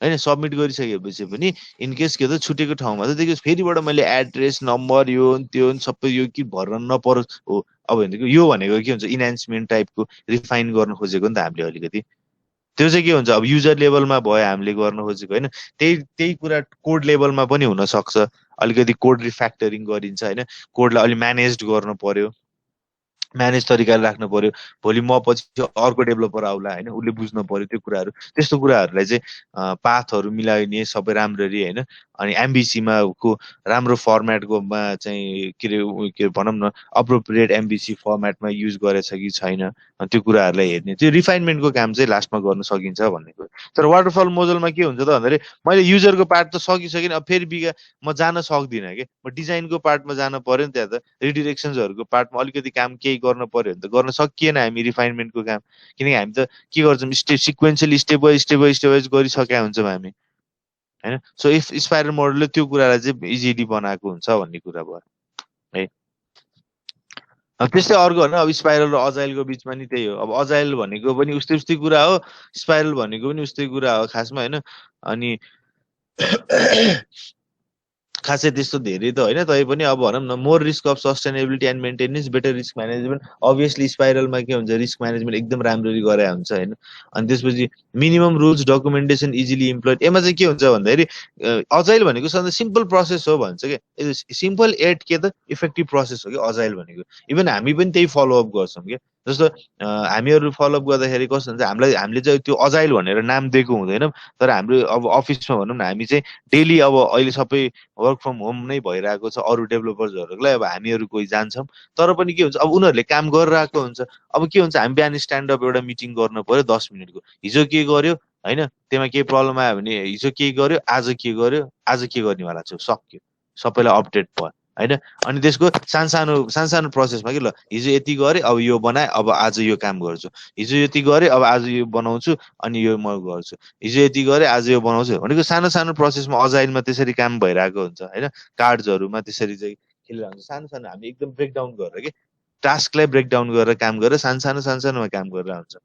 होइन सबमिट गरिसकेपछि पनि इनकेस के त छुटेको ठाउँमा त देखियोस् फेरिबाट मैले एड्रेस नम्बर यो त्यो सबै यो कि भर्न नपरोस् हो अब यो भनेको के हुन्छ इन्हान्समेन्ट टाइपको रिफाइन गर्न खोजेको नि त हामीले अलिकति त्यो चाहिँ के हुन्छ अब युजर लेभलमा भयो हामीले गर्न खोजेको होइन त्यही कुरा कोड लेभलमा पनि हुनसक्छ अलिकति कोड रिफ्याक्टरिङ गरिन्छ होइन कोडलाई अलिक म्यानेज गर्नु पर्यो म्यानेज तरिकाले राख्नु पर्यो भोलि म पछि अर्को डेभलपर आउला होइन उसले बुझ्नु पर्यो त्यो कुराहरू त्यस्तो कुराहरूलाई चाहिँ पाथहरू मिलाइने सबै राम्ररी होइन अनि एमबिसीमा को राम्रो फर्मेटकोमा चाहिँ के भनौँ न अप्रोप्रिएट एमबिसी फर्मेटमा युज गरेछ कि छैन त्यो कुराहरूलाई हेर्ने त्यो रिफाइनमेन्टको काम चाहिँ लास्टमा गर्न सकिन्छ भन्ने कुरो तर वाटरफल मोडलमा के हुन्छ त भन्दाखेरि मैले युजरको पार्ट त सकिसकेन अब फेरि म जान सक्दिनँ कि म डिजाइनको पार्टमा जान पर्यो नि त्यहाँ त रिडिरेक्सन्सहरूको पार्टमा अलिकति काम केही गर्न पर्यो भने त गर्न सकिएन हामी रिफाइनमेन्टको काम, किनकि हामी त के गर्छौँ सिक्वेन्सियली स्टेप बाई स्टेप वाइज गरिसकेका हुन्छौँ हामी होइन। सो इफ स्पाइरल मोडलले त्यो कुरालाई चाहिँ इजिली बनाएको हुन्छ भन्ने कुरा भयो है। त्यस्तै अर्को होइन, अब स्पाइरल र अजाइलको बिचमा नि त्यही हो। अब अजाइल भनेको पनि उस्तै उस्तै कुरा हो, स्पाइरल भनेको पनि उस्तै कुरा हो खासमा होइन। अनि खासै त्यस्तो धेरै त होइन, तै पनि अब भनौँ न more risk of sustainability and maintenance better risk management. Obviously स्पाइरलमा के हुन्छ, रिस्क म्यानेजमेन्ट एकदम राम्ररी गरे हुन्छ होइन। अनि त्यसपछि minimum rules documentation easily employed. यसमा चाहिँ के हुन्छ भन्दाखेरि अजाइल भनेको सधैँ सिम्पल प्रोसेस हो भन्छ क्या, सिम्पल एट के त इफेक्टिभ प्रोसेस हो कि अजाइल भनेको। इभन हामी पनि त्यही फलोअप गर्छौँ क्या। जस्तो हामीहरू फलोअप गर्दाखेरि कस्तो हुन्छ, हामीले चाहिँ त्यो अजाइल भनेर नाम दिएको हुँदैन, तर हाम्रो अब अफिसमा भनौँ न हामी चाहिँ डेली अब अहिले सबै वर्क फ्रम होम नै भइरहेको छ अरू डेभलपर्सहरूलाई, अब हामीहरू कोही जान्छौँ तर पनि के हुन्छ, अब उनीहरूले काम गरिरहेको हुन्छ। अब के हुन्छ, हामी बिहान स्ट्यान्डअप एउटा मिटिङ गर्नु पर्यो 10 मिनटको, हिजो के गर्यो होइन, त्यसमा केही प्रब्लम आयो भने हिजो के गर्यो, आज के गर्यो, आज के गर्नेवाला छु, सक्यो, सबैलाई अपडेट भयो होइन। अनि त्यसको सानो प्रोसेसमा कि ल हिजो यति गरेँ अब यो बनाएँ, अब आज यो काम गर्छु, हिजो यति गरेँ अब आज यो बनाउँछु, अनि यो म गर्छु, हिजो यति गरेँ आज यो बनाउँछु भनेको सानो सानो प्रोसेसमा अजाइलमा त्यसरी काम भइरहेको हुन्छ होइन। कार्ड्सहरूमा त्यसरी चाहिँ खेलिरहेको हुन्छ, सानो सानो हामी एकदम ब्रेकडाउन गरेर कि टास्कलाई ब्रेकडाउन गरेर काम गरेर सानोमा काम गरेर हुन्छ।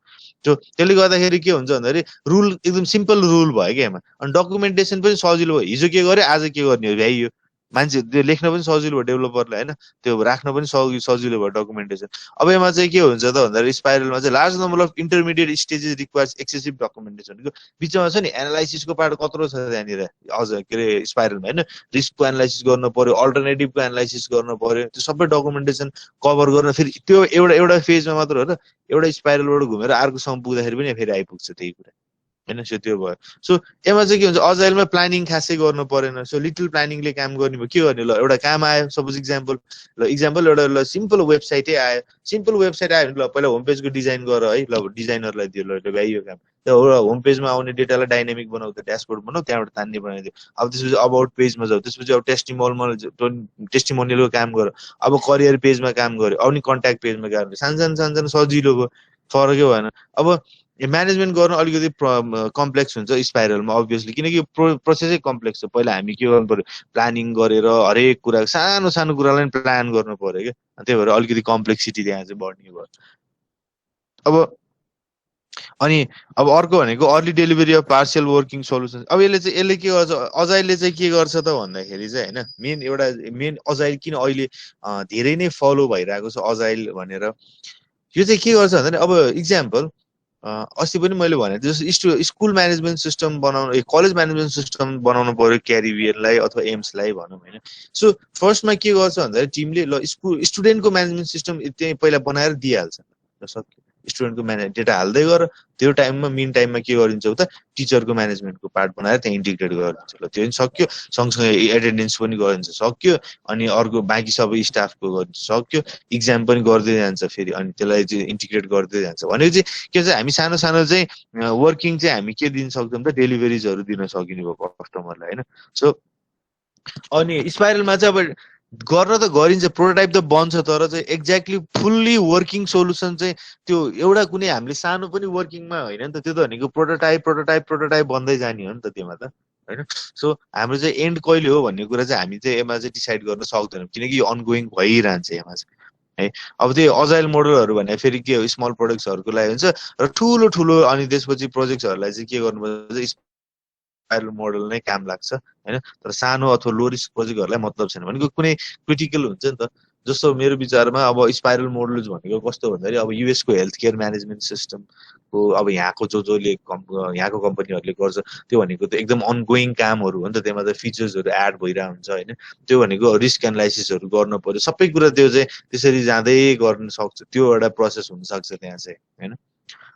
त्यसले गर्दाखेरि के हुन्छ भन्दाखेरि रुल एकदम सिम्पल रुल भयो क्या यसमा। अनि डकुमेन्टेसन पनि सजिलो भयो, हिजो के गर्यो आज के गर्ने हो भ्याइयो, मान्छे त्यो लेख्न पनि सजिलो भयो डेभलपरलाई होइन, त्यो राख्न पनि सजिलो भयो डकुमेन्टेसन। अब यसमा चाहिँ के हुन्छ त भन्दाखेरि स्पाइरलमा चाहिँ large number of intermediate stages requires excessive documentation. बिचमा छ नि एनालाइसिसको पार्ट कत्रो छ त्यहाँनिर अझ के अरे स्पाइरलमा होइन, रिस्कको एनालाइसिस गर्नु पर्यो, अल्टरनेटिभको एनालाइसिस गर्नु पर्यो, त्यो सबै डकुमेन्टेसन कभर गर्न फेरि त्यो एउटा फेजमा मात्र हो र, एउटा स्पाइरलबाट घुमेर अर्कोसम्म पुग्दाखेरि पनि फेरि आइपुग्छ त्यही कुरा होइन। सो त्यो भयो। सो यसमा चाहिँ के हुन्छ, अजाइलमा प्लानिङ खासै गर्नु परेन। सो लिटल प्लानिङले काम गर्ने भयो, के गर्ने, ल एउटा काम आयो सपोज इक्जाम्पल एउटा ल सिम्पल वेबसाइटै आयो, सिम्पल वेबसाइट आयो भने ल पहिला होम पेजको डिजाइन गर है, ल डिजाइनरलाई दियो, ल भ्याइयो काम। त्यो होम पेजमा आउने डेटालाई डाइनामिक बनाऊ, त ड्यासबोर्ड बनाऊ, त्यहाँबाट तान्ने बनाइदियो। अब त्यसपछि अबाउट पेजमा जाऊ, त्यसपछि अब टेस्टिमोनियलको काम गर, अब करियर पेजमा काम गर्यो, अनि कन्ट्याक्ट पेजमा काम गर्यो, सानो सजिलो भयो, फरकै भएन। अब म्यानेजमेन्ट गर्न अलिकति कम्प्लेक्स हुन्छ स्पाइरलमा अभियसली, किनकि प्रोसेसै कम्प्लेक्स छ। पहिला हामी के गर्नु पर्यो, प्लानिङ गरेर हरेक कुरा सानो कुरालाई प्लान गर्नु पर्यो क्या, त्यही भएर अलिकति कम्प्लेक्सिटी त्यहाँ चाहिँ बढ्ने भयो। अब अनि अब अर्को भनेको early delivery of partial working solution. अब यसले के गर्छ, अजाइलले चाहिँ के गर्छ त भन्दाखेरि चाहिँ होइन, मेन अजाइल किन अहिले धेरै नै फलो भइरहेको छ अजाइल भनेर, यो चाहिँ के गर्छ भन्दाखेरि अब इक्जाम्पल अस्ति पनि मैले भने जस्तो स्कुल म्यानेजमेन्ट सिस्टम बनाउनु, कलेज म्यानेजमेन्ट सिस्टम बनाउनु पर्यो क्यारिबियरलाई अथवा एम्सलाई भनौँ होइन। सो फर्स्टमा के गर्छ भन्दाखेरि टिमले ल स्टुडेन्टको म्यानेजमेन्ट सिस्टम त्यही पहिला बनाएर दिइहाल्छ, सक्यो, स्टुडेन्टको डेटा हाल्दै गर, त्यो टाइममा मेन टाइममा के गरिन्छ त टिचरको म्यानेजमेन्टको पार्ट बनाएर त्यहाँ इन्टिग्रेट गरिदिन्छ, ल त्यो पनि सक्यो, सँगसँगै एटेन्डेन्स पनि गरिदिन्छ सक्यो, अनि अर्को बाँकी सबै स्टाफको गरिदिन्छ सक्यो, इक्जाम पनि गर्दै जान्छ फेरि, अनि त्यसलाई चाहिँ इन्टिग्रेट गर्दै जान्छ भनेको चाहिँ के चाहिँ हामी सानो चाहिँ वर्किङ चाहिँ हामी के दिन सक्छौँ त डेलिभरिजहरू दिन सकिने भयो कस्टमरलाई होइन। सो अनि स्पाइरलमा चाहिँ अब गर्न त गरिन्छ, प्रोटोटाइप त बन्छ, तर चाहिँ एक्ज्याक्टली फुल्ली वर्किङ सोल्युसन चाहिँ त्यो एउटा कुनै हामीले सानो पनि वर्किङमा होइन नि त, त्यो त भनेको प्रोटोटाइप बन्दै जाने हो नि त त्यसमा त होइन। सो हाम्रो चाहिँ एन्ड कहिले हो भन्ने कुरा चाहिँ हामी चाहिँ यसमा चाहिँ डिसाइड गर्न सक्दैनौँ, किनकि यो अनगोइङ भइरहन्छ यसमा चाहिँ है। अब त्यो अजाइल मोडलहरू भने फेरि के हो, स्मल प्रोजेक्ट्सहरूको लागि हुन्छ, र ठुलो अनि त्यसपछि प्रोजेक्ट्सहरूलाई चाहिँ के गर्नुपर्छ, स्पाइरल मोडल नै काम लाग्छ होइन। तर सानो अथवा लो रिस्क प्रोजेक्टहरूलाई मतलब छैन भनेको, कुनै क्रिटिकल हुन्छ नि त। जस्तो मेरो विचारमा अब स्पाइरल मोडल्स भनेको कस्तो भन्दाखेरि अब युएसको हेल्थ केयर म्यानेजमेन्ट सिस्टमको अब यहाँको जसले यहाँको कम्पनीहरूले गर्छ त्यो भनेको त एकदम अनगोइङ कामहरू हो नि त, त्यसमा त फिचर्सहरू एड भइरहेको हुन्छ होइन। त्यो भनेको रिस्क एनालाइसिसहरू गर्नु पर्यो, सबै कुरा त्यो चाहिँ त्यसरी जाँदै गर्न सक्छ, त्यो एउटा प्रोसेस हुनसक्छ त्यहाँ चाहिँ होइन।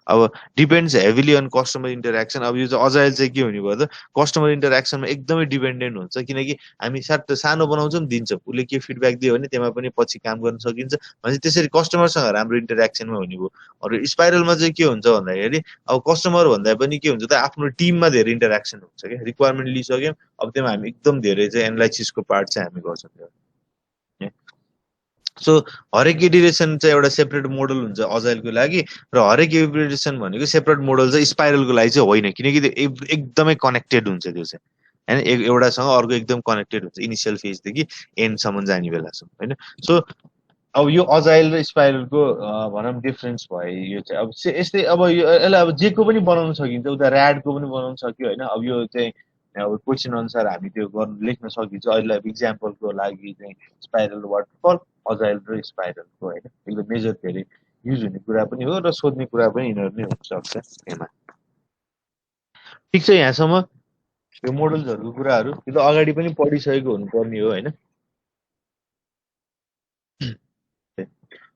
अब depends heavily on customer interaction. अब यो चाहिँ अजाइल चाहिँ के हुने भयो त कस्टमर इन्टरेक्सनमा एकदमै डिपेन्डेन्ट हुन्छ, किनकि हामी सानो बनाउँछौँ दिन्छौँ, उसले के फिडब्याक दियो भने त्यसमा पनि पछि काम गर्न सकिन्छ भने त्यसरी कस्टमरसँग राम्रो इन्टरेक्सनमा हुने भयो। अरू स्पाइरलमा चाहिँ के हुन्छ भन्दाखेरि अब कस्टमर भन्दा पनि के हुन्छ त आफ्नो टिममा धेरै इन्टरेक्सन हुन्छ क्या, रिक्वायरमेन्ट लिइसक्यौँ अब त्यसमा हामी एकदम धेरै चाहिँ एनालाइसिसको पार्ट चाहिँ हामी गर्छौँ। सो हरेक इटरेसन चाहिँ एउटा सेपरेट मोडल हुन्छ अजाइलको लागि र हरेक इटरेसन भनेको सेपरेट मोडल चाहिँ स्पाइरलको लागि चाहिँ होइन किनकि त्यो एकदमै कनेक्टेड हुन्छ त्यो चाहिँ होइन एउटासँग अर्को एकदम कनेक्टेड हुन्छ इनिसियल फेजदेखि एन्डसम्म जाने बेलासम्म होइन सो अब यो अजाइल र स्पाइरलको भनौँ डिफरेन्स भयो यो चाहिँ अब यस्तै अब यो यसलाई अब जेको पनि बनाउन सकिन्छ उता ऱ्याडको पनि बनाउन सक्यो होइन अब यो चाहिँ अब क्वेसन अनुसार हामी त्यो गर्नु लेख्न सकिन्छ अहिले इक्जाम्पलको लागि चाहिँ स्पाइरल वाटरफल अजाइल र स्पाइरलको होइन एकदम मेजर धेरै युज हुने कुरा पनि हो र सोध्ने कुरा पनि यिनीहरू नै हुनसक्छ यसमा ठिक छ यहाँसम्म यो मोडल्सहरूको कुराहरू त्यो त अगाडि पनि पढिसकेको हुनुपर्ने हो होइन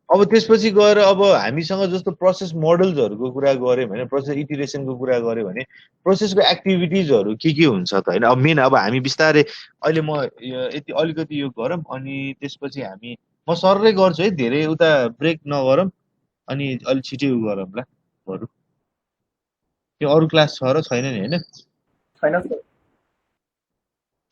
अब त्यसपछि गएर अब हामीसँग जस्तो प्रोसेस मोडल्सहरूको कुरा गऱ्यौँ होइन प्रोसेस इटिरेसनको कुरा गऱ्यो भने प्रोसेसको एक्टिभिटिजहरू के हुन्छ त होइन अब मेन अब हामी बिस्तारै अहिले म यति अलिकति यो गरौँ अनि त्यसपछि हामी म सररै गर्छु है धेरै उता ब्रेक नगरौँ अनि अलिक छिटै उ गरौँ ल बरु त्यो अरू क्लास छ र छैन नि होइन छैन सर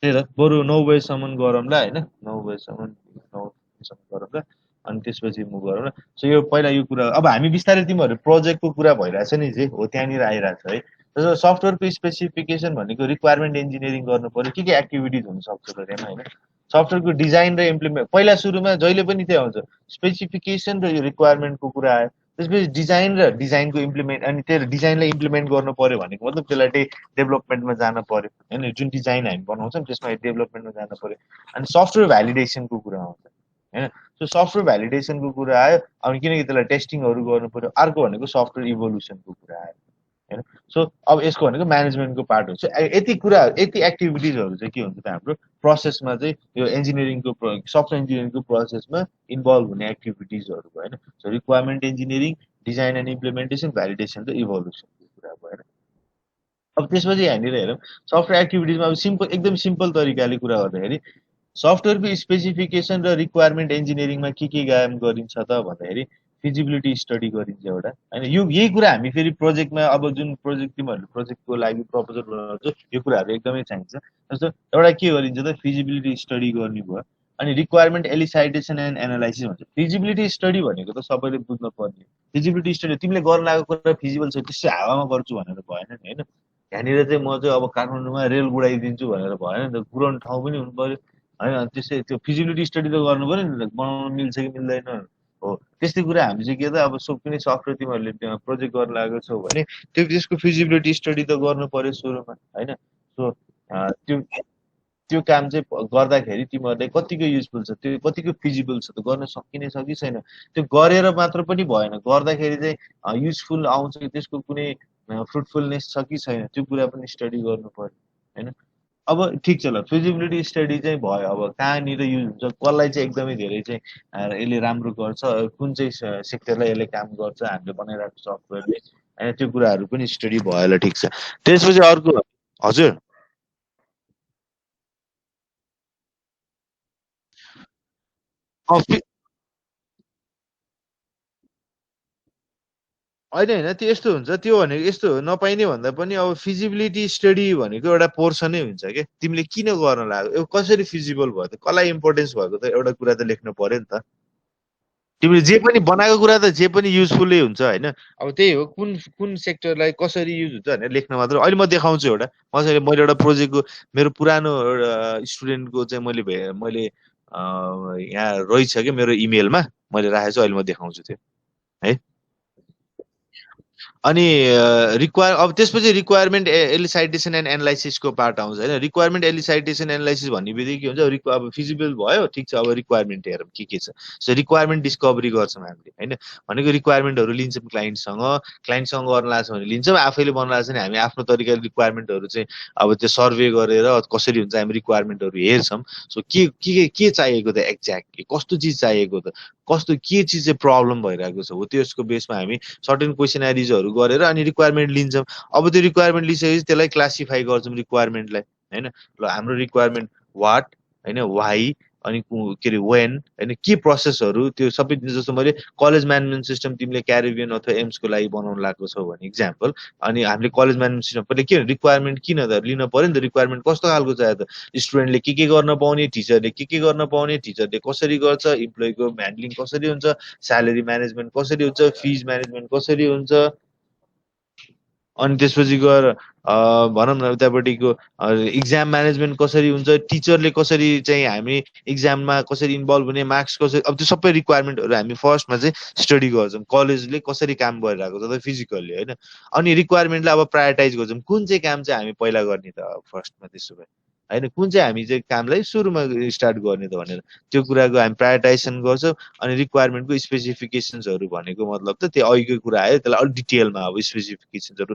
त्यही त बरु 9 बजीसम्म गरौँ ल होइन 9 बजीसम्म 9 बजीसम्म गरौँ ल अनि त्यसपछि म गरौँ ल सो यो पहिला यो कुरा अब हामी बिस्तारै तिमीहरू प्रोजेक्टको कुरा भइरहेछ नि जे हो त्यहाँनिर आइरहेको छ है जस्तो सफ्टवेयरको स्पेसिफिकेसन भनेको रिक्वायरमेन्ट इन्जिनियरिङ गर्नु पर्यो के एक्टिभिटिज हुनसक्छ त त्यहाँ होइन सफ्टवेयरको डिजाइन र इम्प्लिमेन्ट पहिला सुरुमा जहिले पनि त्यही आउँछ स्पेसिफिकेसन र यो रिक्वायरमेन्टको कुरा आयो त्यसपछि डिजाइन र डिजाइनको इम्प्लिमेन्ट अनि त्यो डिजाइनलाई इम्प्लिमेन्ट गर्नु पर्यो भनेको मतलब त्यसलाई डेभलपमेन्टमा जानु पर्यो होइन जुन डिजाइन हामी बनाउँछौँ त्यसमा डेभलपमेन्टमा जानु पर्यो अनि सफ्टवेयर भ्यालिडेसनको कुरा आउँछ होइन सो सफ्टवेयर भ्यालिडेसनको कुरा आयो अनि किनकि त्यसलाई टेस्टिङहरू गर्नु पर्यो अर्को भनेको सफ्टवेयर इभोल्युसनको कुरा आयो होइन सो अब यसको भनेको म्यानेजमेन्टको पार्ट हुन्छ यति कुरा यति एक्टिभिटिजहरू चाहिँ के हुन्छ त हाम्रो प्रोसेसमा चाहिँ यो इन्जिनियरिङको सफ्टवेयर इन्जिनियरिङको प्रोसेसमा इन्भल्भ हुने एक्टिभिटिजहरू होइन so requirement engineering design and implementation validation र इभोल्युसनको कुरा भयो होइन अब त्यसपछि यहाँनिर हेरौँ सफ्टवेयर एक्टिभिटिजमा अब सिम्पल एकदम सिम्पल तरिकाले कुरा गर्दाखेरि सफ्टवेयरको स्पेसिफिकेसन र रिक्वायरमेन्ट इन्जिनियरिङमा के काम गरिन्छ त भन्दाखेरि फिजिबिलिटी स्टडी गरिन्छ एउटा होइन यो यही कुरा हामी फेरि प्रोजेक्टमा अब जुन प्रोजेक्ट तिमीहरूले प्रोजेक्टको लागि प्रपोजल बनाउँछ यो कुराहरू एकदमै चाहिन्छ जस्तो एउटा के गरिन्छ त फिजिबिलिटी स्टडी गर्ने भयो अनि रिक्वायरमेन्ट एलिसाइटेसन एन्ड एनालाइसिस भन्छ फिजिबिलिटी स्टडी भनेको त सबैले बुझ्न पर्ने फिजिबिलिटी स्टडी तिमीले गर्न लागेको कुरा फिजिबल छ त्यसै हावामा गर्छु भनेर भएन नि होइन यहाँनिर चाहिँ म चाहिँ अब काठमाडौँमा रेल गुडाइदिन्छु भनेर भएन नि त गुडाउने ठाउँ पनि हुनु पर्यो होइन त्यसै त्यो फिजिबिलिटी स्टडी त गर्नु पर्यो नि त बनाउनु मिल्छ कि मिल्दैन हो त्यस्तै कुरा हामी चाहिँ के त अब कुनै सफ्टवेयर तिमीहरूले प्रोजेक्ट गर्न लागेको छौ भने त्यो त्यसको फिजिबिलिटी स्टडी त गर्नु पर्यो सुरुमा होइन सो त्यो त्यो काम चाहिँ गर्दाखेरि तिमीहरूले कतिको युजफुल छ त्यो कतिको फिजिबल छ त गर्न सकिने छ कि छैन त्यो गरेर मात्र पनि भएन गर्दाखेरि चाहिँ युजफुल आउँछ कि त्यसको कुनै फ्रुटफुलनेस छ कि छैन त्यो कुरा पनि स्टडी गर्नु पर्यो होइन अब ठिक छ ल फिजिबिलिटी स्टडी चाहिँ भयो अब कहाँनिर युज हुन्छ कसलाई चाहिँ एकदमै धेरै चाहिँ यसले राम्रो गर्छ कुन चाहिँ सेक्टरलाई यसले काम गर्छ हामीले बनाइरहेको सफ्टवेयरले होइन त्यो कुराहरू पनि स्टडी भयो ल ठिक छ त्यसपछि अर्को हजुर होइन होइन त्यो यस्तो हुन्छ त्यो भनेको यस्तो हो नपाइने भन्दा पनि अब फिजिबिलिटी स्टडी भनेको एउटा पोर्सनै हुन्छ क्या तिमीले किन गर्न लाग्यो कसरी फिजिबल भयो त कसलाई इम्पोर्टेन्स भएको त एउटा कुरा त लेख्नु पर्यो नि त तिमीले जे पनि बनाएको कुरा त जे पनि युजफुलै हुन्छ होइन अब त्यही हो कुन कुन सेक्टरलाई कसरी युज हुन्छ भनेर लेख्न मात्र अहिले म देखाउँछु एउटा मैले एउटा प्रोजेक्टको मेरो पुरानो एउटा स्टुडेन्टको चाहिँ मैले यहाँ रहेछ क्या मेरो इमेलमा मैले राखेको छु अहिले म देखाउँछु त्यो है अनि अब त्यसपछि रिक्वायरमेन्ट एलिसाइटेसन एन्ड एनालाइसिसको पार्ट आउँछ होइन रिक्वायरमेन्ट एलिसाइटेसन एनालाइसिस भन्ने बित्तिकै के हुन्छ अब फिजिबल भयो ठिक छ अब रिक्वायरमेन्ट हेरौँ के छ सो रिक्वायरमेन्ट डिस्कभरी गर्छौँ हामीले होइन भनेको रिक्वायरमेन्टहरू लिन्छौँ क्लाइन्टसँग गर्न लाग्छ भने लिन्छौँ आफैले बन्न लाग्छ भने हामी आफ्नो तरिकाले रिक्वायरमेन्टहरू चाहिँ अब त्यो सर्वे गरेर कसरी हुन्छ हामी रिक्वायरमेन्टहरू हेर्छौँ सो के चाहिएको त एक्ज्याक्टली कस्तो चिज चाहिएको त कस्तो के चिज चाहिँ प्रब्लम भइरहेको छ हो त्यसको बेसमा हामी सर्टेन क्वेसनरिजहरू गरेर अनि रिक्वायरमेन्ट लिन्छौँ अब त्यो रिक्वायरमेन्ट लिइसकेपछि त्यसलाई क्लासिफाई गर्छौँ रिक्वायरमेन्टलाई होइन ल हाम्रो रिक्वायरमेन्ट वाट होइन वाइ अनि के अरे वेन होइन के प्रोसेसहरू त्यो सबै जस्तो मैले कलेज म्यानेजमेन्ट सिस्टम तिमीले क्यारिबियन अथवा एम्सको लागि बनाउन लागेको छौ भने इक्जाम्पल अनि हामीले कलेज म्यानेजमेन्ट सिस्टम पहिले के रिक्वायरमेन्ट किन त लिन पर्यो नि त रिक्वायरमेन्ट कस्तो खालको चाहियो त स्टुडेन्टले के गर्न पाउने टिचरले के गर्न पाउने टिचरले कसरी गर्छ इम्प्लोइको ह्यान्डलिङ कसरी हुन्छ स्यालेरी म्यानेजमेन्ट कसरी हुन्छ फिज म्यानेजमेन्ट कसरी हुन्छ अनि त्यसपछि गएर भनौँ न उतापट्टिको इक्जाम म्यानेजमेन्ट कसरी हुन्छ टिचरले कसरी चाहिँ हामी इक्जाममा कसरी इन्भल्भ हुने मार्क्स कसरी अब त्यो सबै रिक्वायरमेन्टहरू हामी फर्स्टमा चाहिँ स्टडी गर्छौँ कलेजले कसरी काम गरिरहेको छ त फिजिकल्ली होइन अनि रिक्वायरमेन्टलाई अब प्रायोरिटाइज गर्छौँ कुन चाहिँ काम चाहिँ हामी पहिला गर्ने त फर्स्टमा त्यसो भए होइन कुन चाहिँ हामी चाहिँ कामलाई सुरुमा स्टार्ट गर्ने त भनेर त्यो कुराको हामी प्रायोरिटाइजेसन गर्छौँ अनि रिक्वायरमेन्टको स्पेसिफिकेसन्सहरू भनेको मतलब त त्यो अघिको कुरा आयो त्यसलाई अलिक डिटेलमा अब स्पेसिफिकेसन्सहरू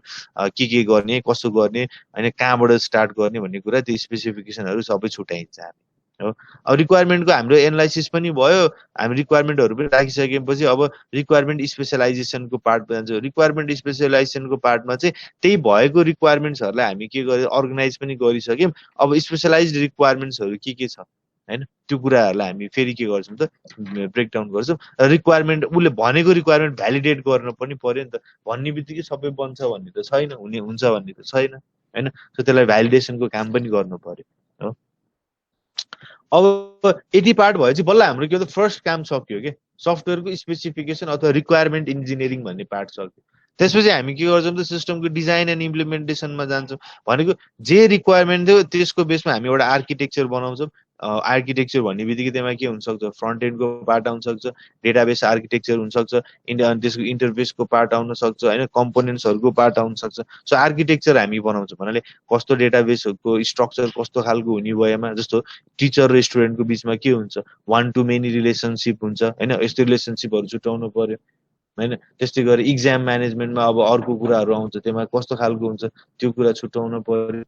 के गर्ने कसो गर्ने होइन कहाँबाट स्टार्ट गर्ने भन्ने कुरा त्यो स्पेसिफिकेसनहरू सबै छुट्याइन्छ हामी हो अब रिक्वायरमेन्टको हाम्रो एनालाइसिस पनि भयो हामी रिक्वायरमेन्टहरू पनि राखिसकेपछि अब रिक्वायरमेन्ट स्पेसलाइजेसनको पार्टमा जान्छौँ रिक्वायरमेन्ट स्पेसलाइजेसनको पार्टमा चाहिँ त्यही भएको रिक्वायरमेन्ट्सहरूलाई हामी के गर्यो अर्गनाइज पनि गरिसक्यौँ अब स्पेसलाइज रिक्वायरमेन्ट्सहरू के छ होइन त्यो कुराहरूलाई हामी फेरि के गर्छौँ त ब्रेकडाउन गर्छौँ रिक्वायरमेन्ट उसले भनेको रिक्वायरमेन्ट भ्यालिडेट गर्न पनि पर्यो नि त भन्ने बित्तिकै सबै बन्छ भन्ने त छैन हुने हुन्छ भन्ने त छैन होइन सो त्यसलाई भ्यालिडेसनको काम पनि गर्नु पर्यो हो अब यति पार्ट भएपछि बल्ल हाम्रो के फर्स्ट काम सक्यो कि सफ्टवेयरको स्पेसिफिकेसन अथवा रिक्वायरमेन्ट इन्जिनियरिङ भन्ने पार्ट सक्यो त्यसपछि हामी के गर्छौँ त सिस्टमको डिजाइन एन्ड इम्प्लिमेन्टेसनमा जान्छौँ भनेको जे रिक्वायरमेन्ट थियो त्यसको बेसमा हामी एउटा आर्किटेक्चर बनाउँछौँ आर्किटेक्चर भन्ने बित्तिकै त्यसमा के हुनसक्छ फ्रन्ट एन्डको पार्ट आउनसक्छ डेटाबेस आर्किटेक्चर हुनसक्छ त्यसको इन्टरफेसको पार्ट आउन सक्छ होइन कम्पोनेन्ट्सहरूको पार्ट आउन सक्छ सो आर्किटेक्चर हामी बनाउँछौँ भन्नाले कस्तो डेटाबेसहरूको स्ट्रक्चर कस्तो खालको हुने भएमा जस्तो टिचर र स्टुडेन्टको बिचमा के हुन्छ वान टु मेनी रिलेसनसिप हुन्छ होइन यस्तो रिलेसनसिपहरू छुट्याउनु पर्यो होइन त्यस्तै गरी इक्जाम म्यानेजमेन्टमा अब अर्को कुराहरू आउँछ त्यसमा कस्तो खालको हुन्छ त्यो कुरा छुट्याउनु पर्यो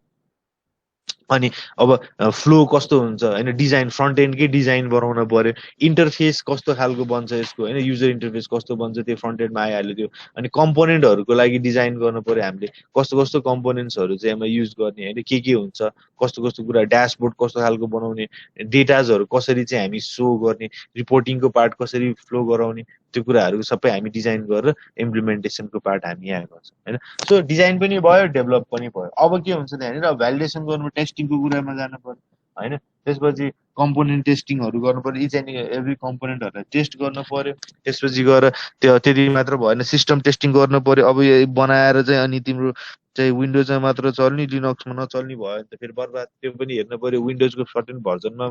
अनि अब फ्लो कस्तो हुन्छ होइन डिजाइन फ्रन्ट एन्डकै डिजाइन बनाउन पर्यो इन्टरफेस कस्तो खालको बन्छ यसको होइन युजर इन्टरफेस कस्तो बन्छ त्यो फ्रन्ट एन्डमा आइहाल्यो त्यो अनि कम्पोनेन्टहरूको लागि डिजाइन गर्नु पर्यो हामीले कस्तो कस्तो कम्पोनेन्ट्सहरू चाहिँ यसमा युज गर्ने होइन के हुन्छ कस्तो कस्तो कुरा ड्यासबोर्ड कस्तो खालको बनाउने डेटाजहरू कसरी चाहिँ हामी सो गर्ने रिपोर्टिङको पार्ट कसरी फ्लो गराउने त्यो कुराहरू सबै हामी डिजाइन गरेर इम्प्लिमेन्टेसनको पार्ट हामी यहाँ गर्छौँ होइन सो डिजाइन पनि भयो डेभलप पनि भयो अब के हुन्छ त्यहाँनिर भ्यालिडेसन गर्नु टेस्टिङको कुरामा जानु पर्यो होइन त्यसपछि कम्पोनेन्ट टेस्टिङहरू गर्नु पर्यो इच एन्ड एभ्री कम्पोनेन्टहरूलाई टेस्ट गर्नु पर्यो त्यसपछि गएर त्यो त्यति मात्र भएन सिस्टम टेस्टिङ गर्नु पर्यो अब यो बनाएर चाहिँ अनि तिम्रो चाहिँ विन्डोजमा मात्र चल्ने लिनक्समा नचल्ने भयो भने त फेरि बर्बाद त्यो पनि हेर्नु पर्यो विन्डोजको सर्टेन भर्जनमा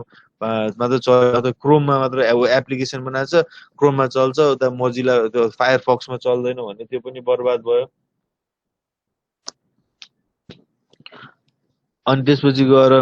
मात्र चल्छ अथवा क्रोममा मात्र अब एप्लिकेसन बनाएको छ क्रोममा चल्छ उता मोजिला त्यो फायरफक्समा चल्दैन भने त्यो पनि बर्बाद भयो अनि त्यसपछि गएर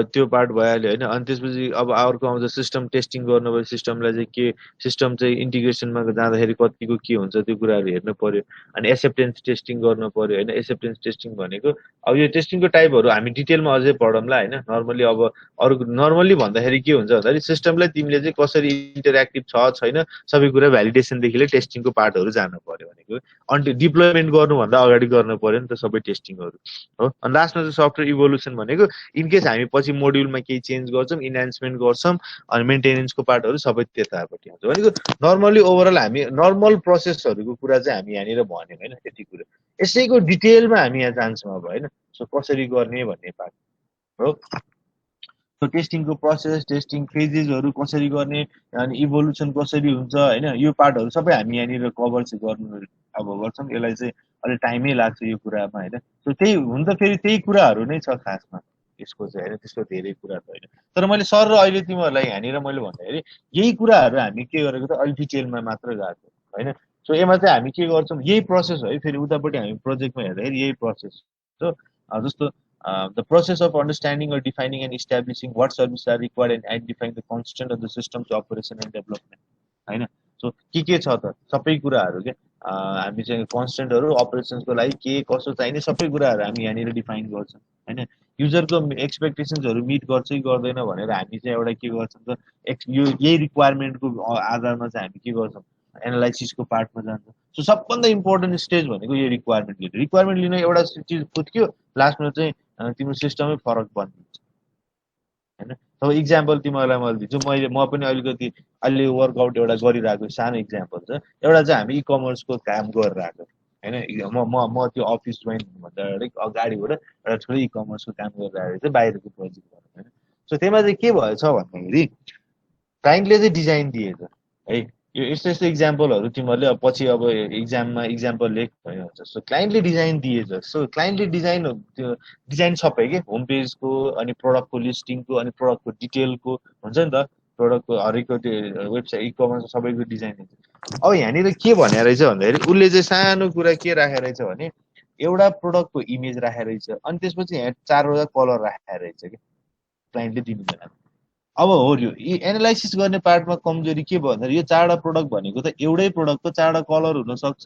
त्यो पार्ट भइहाल्यो होइन अनि त्यसपछि अब अर्को आउँछ सिस्टम टेस्टिङ गर्नु सिस्टमलाई चाहिँ के सिस्टम चाहिँ इन्टिग्रेसनमा जाँदाखेरि कतिको के हुन्छ त्यो कुराहरू हेर्नु पर्यो अनि एक्सेप्टेन्स टेस्टिङ गर्नु पर्यो होइन एक्सेप्टेन्स टेस्टिङ भनेको अब यो टेस्टिङको टाइपहरू हामी डिटेलमा अझै पढौँला होइन नर्मली अब अरू नर्मली भन्दाखेरि के हुन्छ भन्दाखेरि सिस्टमलाई तिमीले चाहिँ कसरी इन्टरेक्टिभ छ छैन सबै कुरा भ्यालिडेसनदेखि लिएर टेस्टिङको पार्टहरू जानु पर्यो भनेको अनि डिप्लोयमेन्ट गर्नुभन्दा अगाडि गर्नु पर्यो नि त सबै टेस्टिङहरू हो अनि लास्टमा चाहिँ सफ्टवेयर इभोल्युसन भनेको इनकेस हामी पछि मोड्युलमा केही चेन्ज गर्छौँ इन्हान्समेन्ट गर्छौँ अनि मेन्टेनेन्सको पार्टहरू सबै त्यतापट्टि आउँछ भनेको नर्मली ओभरअल हामी नर्मल प्रोसेसहरूको कुरा चाहिँ हामी यहाँनिर भन्यौँ होइन त्यति कुरा यसैको डिटेलमा हामी यहाँ जान्छौँ अब होइन सो कसरी गर्ने भन्ने पार्ट हो सो टेस्टिङको प्रोसेस टेस्टिङ फेजेसहरू कसरी गर्ने अनि इभोल्युसन कसरी हुन्छ होइन यो पार्टहरू सबै हामी यहाँनिर कभर चाहिँ गर्नु अब गर्छौँ यसलाई चाहिँ अलिक टाइमै लाग्छ यो कुरामा होइन सो त्यही हुन त फेरि त्यही कुराहरू नै छ खासमा यसको चाहिँ होइन त्यस्तो धेरै कुराहरू होइन तर मैले सर र अहिले तिमीहरूलाई यहाँनिर मैले भन्दाखेरि यही कुराहरू हामी के गरेको त अलिक डिटेलमा मात्र गएको होइन सो यसमा चाहिँ हामी के गर्छौँ यही प्रोसेस हो है फेरि उतापट्टि हामी प्रोजेक्टमा हेर्दाखेरि यही प्रोसेस हो जस्तो the process of understanding or defining and establishing what services are required and identifying the constant of the system's operation and development होइन सो के छ त सबै कुराहरू के हामी चाहिँ कन्सटेन्टहरू अपरेसन्सको लागि के कसो चाहिने सबै कुराहरू हामी यहाँनिर डिफाइन गर्छौँ होइन युजरको एक्सपेक्टेसन्सहरू मिट गर्छ कि गर्दैन भनेर हामी चाहिँ एउटा के गर्छौँ त यो यही रिक्वायरमेन्टको आधारमा चाहिँ हामी के गर्छौँ एनालाइसिसको पार्टमा जान्छौँ सो सबभन्दा इम्पोर्टेन्ट स्टेज भनेको यो रिक्वायरमेन्ट लिन एउटा चिज फुत्क्यो लास्टमा चाहिँ तिम्रो सिस्टमै फरक बनिन्छ होइन अब इक्जाम्पल तिमीहरूलाई मैले दिन्छु, म पनि अलिकति अलि वर्कआउट एउटा गरिरहेको सानो इक्जाम्पल छ। एउटा चाहिँ हामी इकमर्सको काम गरिरहेको होइन, म त्यो अफिस जोइन हुनुभन्दा अगाडिबाट एउटा ठुलो इकमर्सको काम गरिरहेको चाहिँ बाहिरको प्रोजेक्ट गरेर होइन। सो त्यसमा चाहिँ के भएछ भन्दाखेरि क्लाइन्टले चाहिँ डिजाइन दिएछ है, यो यस्तो यस्तो इक्जाम्पलहरू तिमीहरूले अब पछि अब इक्जाममा इक्जाम्पल लेख भइहाल्छ। सो क्लाइन्टले डिजाइन दिएछ, सो क्लाइन्टले डिजाइन त्यो डिजाइन सबै के होम पेजको अनि प्रडक्टको लिस्टिङको अनि प्रडक्टको डिटेलको हुन्छ नि त, प्रडक्टको हरेकको त्यो वेबसाइट इकमर्स सबैको डिजाइन दिन्छ। अब यहाँनिर के भने रहेछ भन्दाखेरि उसले चाहिँ सानो कुरा के राखेको रहेछ भने एउटा प्रडक्टको इमेज राखेको रहेछ अनि त्यसपछि यहाँ 4वटा कलर राखेको रहेछ कि क्लाइन्टले दिनु बेला। अब हो यो एनालाइसिस गर्ने पार्टमा कमजोरी के भयो भन्दाखेरि यो 4वटा प्रडक्ट भनेको त एउटै प्रडक्टको 4वटा कलर हुनसक्छ,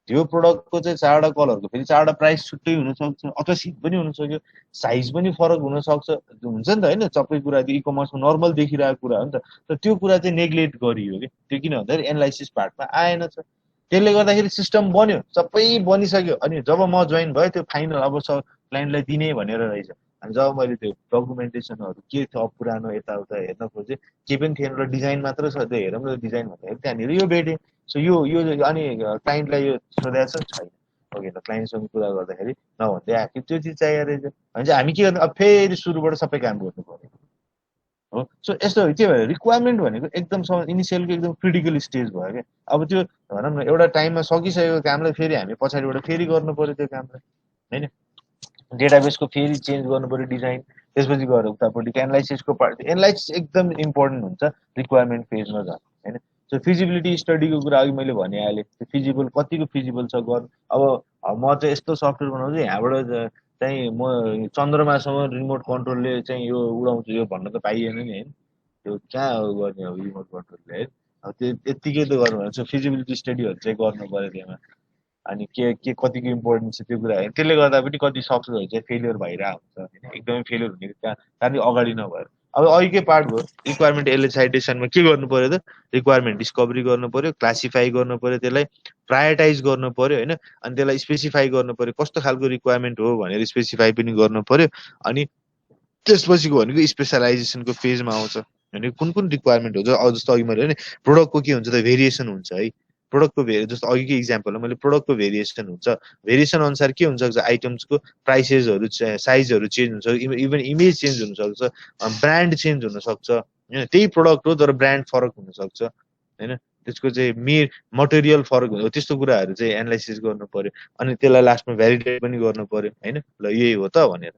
त्यो प्रडक्टको चाहिँ 4वटा कलरको फेरि 4वटा प्राइस छुट्टै हुनसक्छ, अथवा सिप पनि हुनसक्यो, साइज पनि फरक हुनसक्छ, हुन्छ नि त होइन। सबै कुरा त्यो इकमर्समा नर्मल देखिरहेको कुरा हो नि त। तर त्यो कुरा चाहिँ नेग्लेक्ट गरियो कि, त्यो किन भन्दाखेरि एनालाइसिस पार्टमा आएन छ। त्यसले गर्दाखेरि सिस्टम बन्यो, सबै बनिसक्यो, अनि जब म जोइन भएँ त्यो फाइनल अब क्लाइन्टलाई दिने भनेर रहेछ। अनि जब मैले त्यो डकुमेन्टेसनहरू के छ पुरानो यताउता हेर्न खोजेँ, केही पनि थिएन र डिजाइन मात्र छ। त्यो हेरौँ न डिजाइन भन्दाखेरि त्यहाँनिर यो भेटेँ। सो यो यो अनि क्लाइन्टलाई यो सोधेको छ छैन, ओके त क्लाइन्टसँग कुरा गर्दाखेरि नभन्दै आखिर त्यो चिज चाहिएको रहेछ भने चाहिँ हामी के गर्नु, अब फेरि सुरुबाट सबै काम गर्नु पर्यो हो। सो यस्तो के भयो, रिक्वायरमेन्ट भनेको एकदम इनिसियलको एकदम क्रिटिकल स्टेज भयो क्या। अब त्यो भनौँ न एउटा टाइममा सकिसकेको कामलाई फेरि हामी पछाडिबाट फेरि गर्नु पर्यो त्यो कामलाई होइन। डेटाबेसको फेरि चेन्ज गर्नु पर्यो डिजाइन, त्यसपछि गएर उतापट्टि एनालाइसिसको पार्ट, एनालाइसिस एकदम इम्पोर्टेन्ट हुन्छ रिक्वायरमेन्ट फेजमा जानु होइन। सो फिजिबिलिटी स्टडीको कुरा अघि मैले भनिहालेँ, त्यो फिजिबल कतिको फिजिबल छ गर्नु। अब म चाहिँ यस्तो सफ्टवेयर बनाउँछु यहाँबाट चाहिँ म चन्द्रमासम्म रिमोट कन्ट्रोलले चाहिँ यो उडाउँछु यो भन्न त पाइएन नि होइन, त्यो कहाँ गर्ने अब रिमोट कन्ट्रोलले है। अब त्यो यत्तिकै त गर्नु भने फिजिबिलिटी स्टडीहरू चाहिँ गर्नु पर्यो त्यहाँ। अनि के कतिको इम्पोर्टेन्ट छ त्यो कुरा होइन, त्यसले गर्दा पनि कति सफ्टवेयरहरू चाहिँ फेलियर भइरहेको हुन्छ होइन, एकदमै फेलियर हुने कारण अगाडि नभएर। अब अघिकै पार्ट भयो रिक्वायरमेन्ट एलिसाइटेसनमा के गर्नु पर्यो त, रिक्वायरमेन्ट डिस्कभरी गर्नु पर्यो, क्लासिफाई गर्नु पर्यो, त्यसलाई प्रायोरिटाइज गर्नु पर्यो होइन, अनि त्यसलाई स्पेसिफाई गर्नु पर्यो कस्तो खालको रिक्वायरमेन्ट हो भनेर स्पेसिफाई पनि गर्नु पर्यो। अनि त्यसपछिको भनेको स्पेसलाइजेसनको फेजमा आउँछ भने कुन कुन रिक्वायरमेन्ट हुन्छ। जस्तो अघि मैले भने प्रोडक्टको के हुन्छ त भेरिएसन हुन्छ है, प्रोडक्टको जस्तो अघिकै इक्जाम्पलमा मैले प्रोडक्टको भेरिएसन हुन्छ, भेरिएसन अनुसार के हुन्छ आइटम्सको प्राइसेसहरू साइजहरू चेन्ज हुन्छ, इभन इमेज चेन्ज हुनसक्छ, ब्रान्ड चेन्ज हुनसक्छ होइन, त्यही प्रडक्ट हो तर ब्रान्ड फरक हुनसक्छ होइन, त्यसको चाहिँ मटेरियल फरक हुन्छ। त्यस्तो कुराहरू चाहिँ एनालाइसिस गर्नु पर्यो अनि त्यसलाई लास्टमा भ्यालिडेट पनि गर्नु पर्यो होइन। ल यही हो त भनेर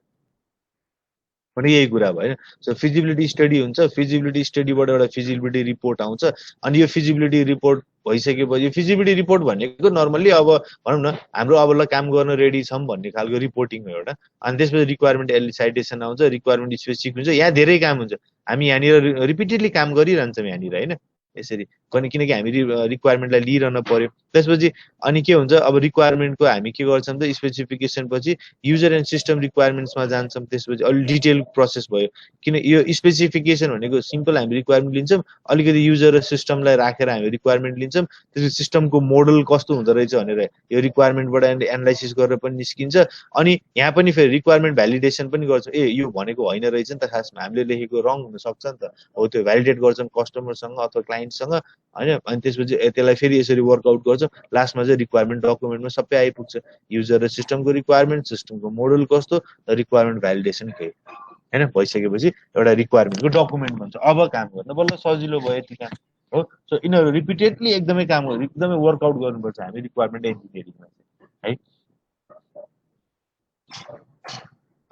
पनि यही कुरा भयो। सो फिजिबिलिटी स्टडी हुन्छ, फिजिबिलिटी स्टडीबाट एउटा फिजिबिलिटी रिपोर्ट आउँछ, अनि यो फिजिबिलिटी रिपोर्ट भइसकेपछि फिजिबिलिटी रिपोर्ट भनेको नर्मल्ली अब भनौँ न हाम्रो अब ल काम गर्न रेडी छौँ भन्ने खालको रिपोर्टिङ हो एउटा। अनि त्यसपछि रिक्वायरमेन्ट एलिसाइटेसन आउँछ, रिक्वायरमेन्ट स्पेसिफिक हुन्छ, यहाँ धेरै काम हुन्छ, हामी यहाँनिर रिपिटेडली काम गरिरहन्छौँ यहाँनिर होइन यसरी, किनकि हामी रिक्वायरमेन्टलाई लिइरहन पर्यो। त्यसपछि अनि के हुन्छ अब रिक्वायरमेन्टको हामी के गर्छौँ त स्पेसिफिकेसन पछि युजर एन्ड सिस्टम रिक्वायरमेन्ट्समा जान्छौँ, त्यसपछि अलिक डिटेल प्रोसेस भयो। किन यो स्पेसिफिकेसन भनेको सिम्पल हामी रिक्वायरमेन्ट लिन्छौँ, अलिकति युजर र सिस्टमलाई राखेर हामी रिक्वायरमेन्ट लिन्छौँ, त्यसपछि सिस्टमको मोडल कस्तो हुँदो रहेछ भनेर यो रिक्वायरमेन्टबाट एनालाइसिस गरेर पनि निस्किन्छ। अनि यहाँ पनि फेरि रिक्वायरमेन्ट भ्यालिडेसन पनि गर्छ, ए यो भनेको होइन रहेछ नि त, खासमा हामीले लेखेको रङ हुनसक्छ नि त, हो त्यो भ्यालिडेट गर्छौँ कस्टमरसँग अथवा क्लाइन्टसँग होइन। अनि त्यसपछि त्यसलाई फेरि यसरी वर्कआउट गर्छौँ, लास्टमा चाहिँ रिक्वायरमेन्ट डकुमेन्टमा सबै आइपुग्छ, युजर र सिस्टमको रिक्वायरमेन्ट, सिस्टमको मोडल कस्तो, रिक्वायरमेन्ट भ्यालिडेसन के होइन भइसकेपछि एउटा रिक्वायरमेन्टको डकुमेन्ट भन्छ। अब काम गर्न बल्ल सजिलो भयो यति काम हो। सो यिनीहरू रिपिटेडली एकदमै काम एकदमै वर्कआउट गर्नुपर्छ हामी रिक्वायरमेन्ट इन्जिनियरिङमा है।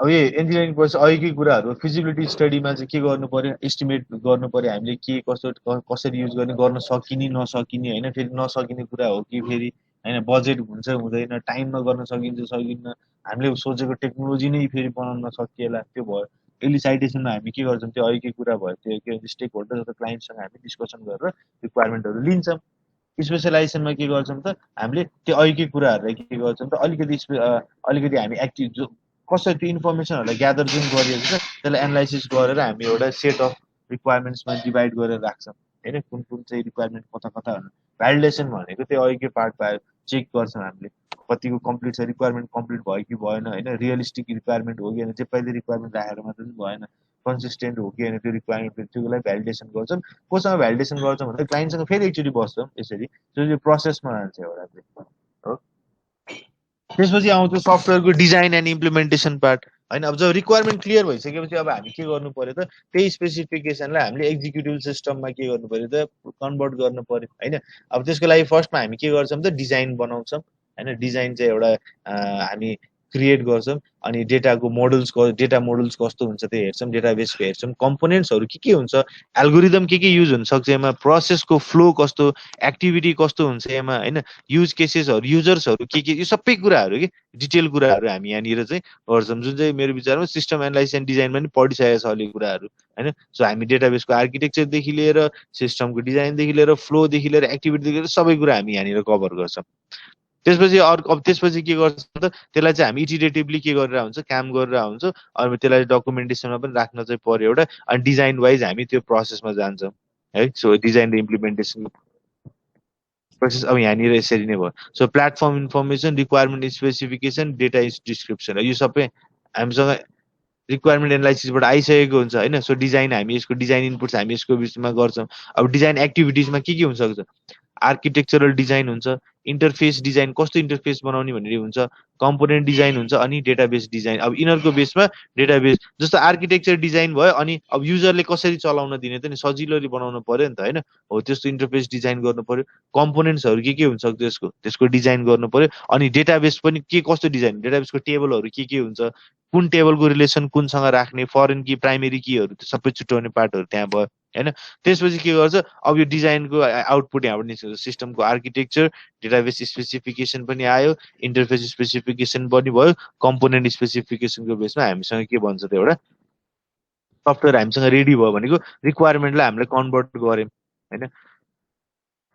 अब यो इन्जिनियरिङ पछि अघिकै कुराहरू फिजिबिलिटी स्टडीमा चाहिँ के गर्नु पर्यो, एस्टिमेट गर्नु पर्यो हामीले के कसरी युज गर्न सकिने नसकिने होइन, फेरि नसकिने कुरा हो कि फेरि होइन, बजेट हुन्छ हुँदैन, टाइममा गर्न सकिन्छ सकिन्न, हामीले सोचेको टेक्नोलोजी नै फेरि बनाउन सकिएला, त्यो भयो। एलिसाइटेसनमा हामी के गर्छौँ त्यो अघिकै कुरा भयो, त्यो के स्टेक होल्डर अथवा क्लाइन्टसँग हामी डिस्कसन गरेर रिक्वायरमेन्टहरू लिन्छौँ। स्पेसलाइजेसनमा के गर्छौँ त हामीले त्यो अघिकै कुराहरूलाई के गर्छौँ त अलिकति हामी एक्टिभ कसरी त्यो इन्फर्मेसनहरूलाई ग्यादर जुन गरिएको छ त्यसलाई एनालाइसिस गरेर हामी एउटा सेट अफ रिक्वायरमेन्ट्समा डिभाइड गरेर राख्छौँ होइन, कुन कुन चाहिँ रिक्वायरमेन्ट कता कता भ्यालिडेसन भनेको त्यो अघिकै पार्ट पायो, चेक गर्छौँ हामीले कतिको कम्प्लिट छ, रिक्वायरमेन्ट कम्प्लिट भयो कि भएन होइन, रियलिस्टिक रिक्वायरमेन्ट हो कि होइन, जे पहिले रिक्वायरमेन्ट राखेर मात्रै पनि भएन, कन्सिस्टेन्ट हो कि होइन त्यो रिक्वायरमेन्ट त्योलाई भ्यालिडेसन गर्छौँ। कोसँग भ्यालिडेसन गर्छौँ भन्दा क्लाइन्टसँग फेरि एकचोटि बस्छौँ यसरी, त्यो प्रोसेसमा जान्छ एउटा चाहिँ हो। त्यसपछि आउँछ सफ्टवेयरको डिजाइन एन्ड इम्प्लिमेन्टेसन पार्ट होइन। अब जब रिक्वायरमेन्ट क्लियर भइसकेपछि अब हामी के गर्नु पर्यो त, त्यही स्पेसिफिकेसनलाई हामीले एक्जिक्युटिभ सिस्टममा के गर्नु पर्यो त, कन्भर्ट गर्नु पर्यो होइन। अब त्यसको लागि फर्स्टमा हामी के गर्छौँ त, डिजाइन बनाउँछौँ होइन। डिजाइन चाहिँ एउटा हामी क्रिएट गर्छौँ, अनि डेटा मोडल्स कस्तो हुन्छ त्यो हेर्छौँ, डेटाबेसको हेर्छौँ, कम्पोनेन्ट्सहरू के हुन्छ, एल्गोरिदम के युज हुनसक्छ यसमा, प्रोसेसको फ्लो कस्तो, एक्टिभिटी कस्तो हुन्छ यसमा होइन, युज केसेसहरू, युजर्सहरू के यो सबै कुराहरू कि डिटेल कुराहरू हामी यहाँनिर चाहिँ गर्छौँ, जुन चाहिँ मेरो विचारमा सिस्टम एनालाइसिस एन्ड डिजाइनमा पनि पढिसकेको छ अहिले कुराहरू होइन। सो हामी डेटाबेसको आर्किटेक्चरदेखि लिएर सिस्टमको डिजाइनदेखि लिएर फ्लोदेखि लिएर एक्टिभिटीदेखि लिएर सबै कुरा हामी यहाँनिर कभर गर्छौँ। त्यसपछि अर्को, अब त्यसपछि के गर्छ त, त्यसलाई चाहिँ हामी इटिरेटिभली के गरेर हुन्छ, काम गरेर हुन्छ, अनि त्यसलाई डकुमेन्टेसनमा पनि राख्न चाहिँ पर्यो एउटा, अनि डिजाइन वाइज हामी त्यो प्रोसेसमा जान्छौँ है। सो डिजाइन र इम्प्लिमेन्टेसन प्रोसेस अब यहाँनिर यसरी नै भयो। So platform information, requirement specification, data description, यो सबै हामीसँग रिक्वायरमेन्ट एनालाइसिसबाट आइसकेको हुन्छ होइन। सो डिजाइन, हामी यसको डिजाइन इनपुट्स हामी यसको बिचमा गर्छौँ। अब डिजाइन एक्टिभिटिजमा के हुनसक्छ, आर्किटेक्चरल डिजाइन हुन्छ, इन्टरफेस डिजाइन कस्तो इन्टरफेस बनाउने भन्ने हुन्छ, कम्पोनेन्ट डिजाइन हुन्छ, अनि डेटाबेस डिजाइन। अब यिनीहरूको बेसमा डेटाबेस जस्तो आर्किटेक्चर डिजाइन भयो, अनि अब युजरले कसरी चलाउन दिने त नि, सजिलो बनाउनु पर्यो नि त होइन। हो त्यस्तो इन्टरफेस डिजाइन गर्नु पर्यो, कम्पोनेन्ट्सहरू के हुनसक्छ त्यसको डिजाइन गर्नु पर्यो, अनि डेटाबेस पनि के कस्तो डिजाइन, डेटाबेसको टेबलहरू के हुन्छ, कुन टेबलको रिलेसन कुनसँग राख्ने, फरेन की प्राइमेरी कीहरू त्यो सबै छुट्याउने पार्टहरू त्यहाँ भयो होइन। त्यसपछि के गर्छ, अब यो डिजाइनको आउटपुट यहाँबाट निस्कन्छ, सिस्टमको आर्किटेक्चर, डेटाबेस स्पेसिफिकेसन पनि आयो, इन्टरफेस स्पेसिफिकेसन पनि भयो, कम्पोनेन्ट स्पेसिफिकेसनको बेसमा हामीसँग के भन्छ त, एउटा सफ्टवेयर हामीसँग रेडी भयो भनेको रिक्वायरमेन्टलाई हामीले कन्भर्ट गऱ्यौँ होइन।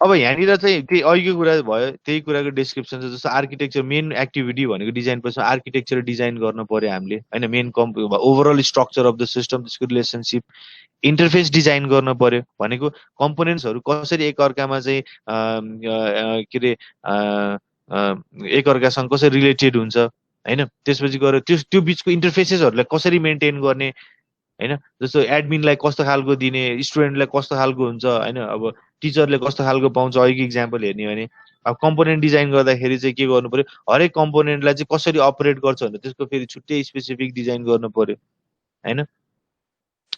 अब यहाँनिर चाहिँ त्यही अघिको कुरा भयो, त्यही कुराको डिस्क्रिप्सन छ। जस्तो आर्किटेक्चर मेन एक्टिभिटी भनेको डिजाइन पछि आर्किटेक्चर डिजाइन गर्न पर्यो हामीले होइन, main overall structure of the system, त्यसको रिलेसनसिप, इन्टरफेस डिजाइन गर्न पर्यो भनेको कम्पोनेन्ट्सहरू कसरी एकअर्कामा चाहिँ के अरे एकअर्कासँग कसरी रिलेटेड हुन्छ होइन। त्यसपछि गएर त्यो बिचको इन्टरफेसेसहरूलाई कसरी मेन्टेन गर्ने होइन। जस्तो एडमिनलाई कस्तो खालको दिने, स्टुडेन्टलाई कस्तो खालको हुन्छ होइन, अब टिचरले कस्तो खालको पाउँछ, अघिको इक्जाम्पल हेर्ने भने अब कम्पोनेन्ट डिजाइन गर्दाखेरि चाहिँ के गर्नु पर्यो, हरेक कम्पोनेन्टलाई चाहिँ कसरी अपरेट गर्छ भने त्यसको फेरि छुट्टै स्पेसिफिक डिजाइन गर्नु पर्यो होइन।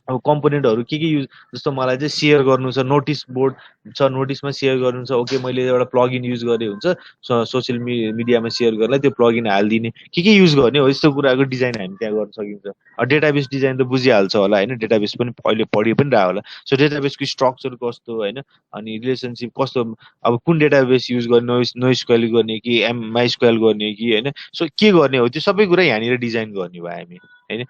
अब कम्पोनेन्टहरू के युज, जस्तो मलाई चाहिँ सेयर गर्नु छ, नोटिस बोर्ड छ, नोटिसमा सेयर गर्नु छ, ओके मैले एउटा प्लगइन युज गरेँ हुन्छ, सोसियल मिडियामा सेयर गर्नलाई त्यो प्लगइन हालिदिने, के युज गर्ने हो, यस्तो कुराको डिजाइन हामी त्यहाँ गर्न सकिन्छ। डेटाबेस डिजाइन त बुझिहाल्छ होला होइन, डेटाबेस पनि अहिले पढि पनि रह्यो होला। सो डेटाबेसको स्ट्रक्चर कस्तो होइन, अनि रिलेसनसिप कस्तो, अब कुन डेटाबेस युज गर्ने, नोइसक्यूएल गर्ने कि माइस्क्यूएल गर्ने कि होइन, सो के गर्ने हो, त्यो सबै कुरा यहाँनिर डिजाइन गर्ने भयो हामी होइन।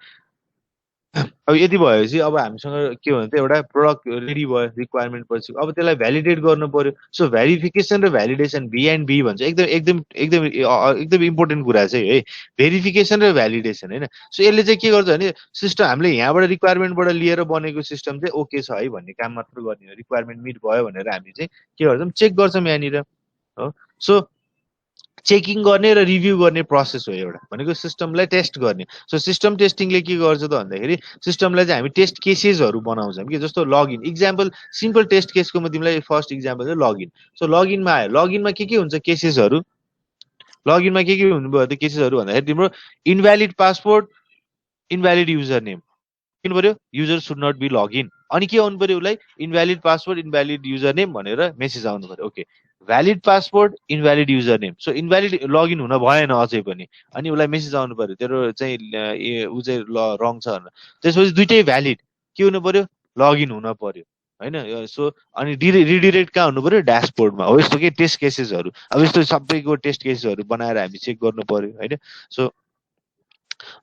अब यति भएपछि अब हामीसँग के भन्छ, एउटा प्रडक्ट रेडी भयो रिक्वायरमेन्ट पछि, अब त्यसलाई भ्यालिडेट गर्नु पर्यो। सो भेरिफिकेसन र भ्यालिडेसन, भी भन्छ, एकदम एकदम एकदम एकदम इम्पोर्टेन्ट कुरा चाहिँ है, भेरिफिकेसन र भ्यालिडेसन होइन। सो यसले चाहिँ के गर्छ भने सिस्टम हामीले यहाँबाट रिक्वायरमेन्टबाट लिएर बनेको सिस्टम चाहिँ ओके छ है भन्ने काम मात्र गर्ने हो, रिक्वायरमेन्ट मिट भयो भनेर हामी चाहिँ के गर्छौँ, चेक गर्छौँ यहाँनिर हो। सो चेकिङ गर्ने र रिभ्यू गर्ने प्रोसेस हो एउटा भनेको, सिस्टमलाई टेस्ट गर्ने। सो सिस्टम टेस्टिङले के गर्छ त भन्दाखेरि सिस्टमलाई चाहिँ हामी टेस्ट केसेसहरू बनाउँछौँ कि, जस्तो लगइन इक्जाम्पल, सिम्पल टेस्ट केसको म तिमीलाई फर्स्ट इक्जाम्पल चाहिँ लगइन। सो लगइनमा आयो, लगइनमा के हुन्छ केसेसहरू, लगइनमा के हुनुभयो त केसेसहरू भन्दाखेरि तिम्रो invalid password, invalid user name किन पर्यो, user should not be login, अनि के आउनु पर्यो उसलाई, invalid password invalid user name भनेर मेसेज आउनु पर्यो। Okay, valid password invalid user name, so invalid login हुन भएन अझै पनि, अनि उसलाई मेसेज आउनु पर्यो तेरो चाहिँ ऊ चाहिँ रङ छ भनेर। त्यसपछि दुइटै भ्यालिड के हुनु पर्यो, लगइन हुन पर्यो होइन। सो अनि रिडिरेक्ट कहाँ हुनु पर्यो, ड्यासबोर्डमा हो। यस्तो के टेस्ट केसेसहरू, अब यस्तो सबैको टेस्ट केसेसहरू बनाएर हामी चेक गर्नु पर्यो होइन। सो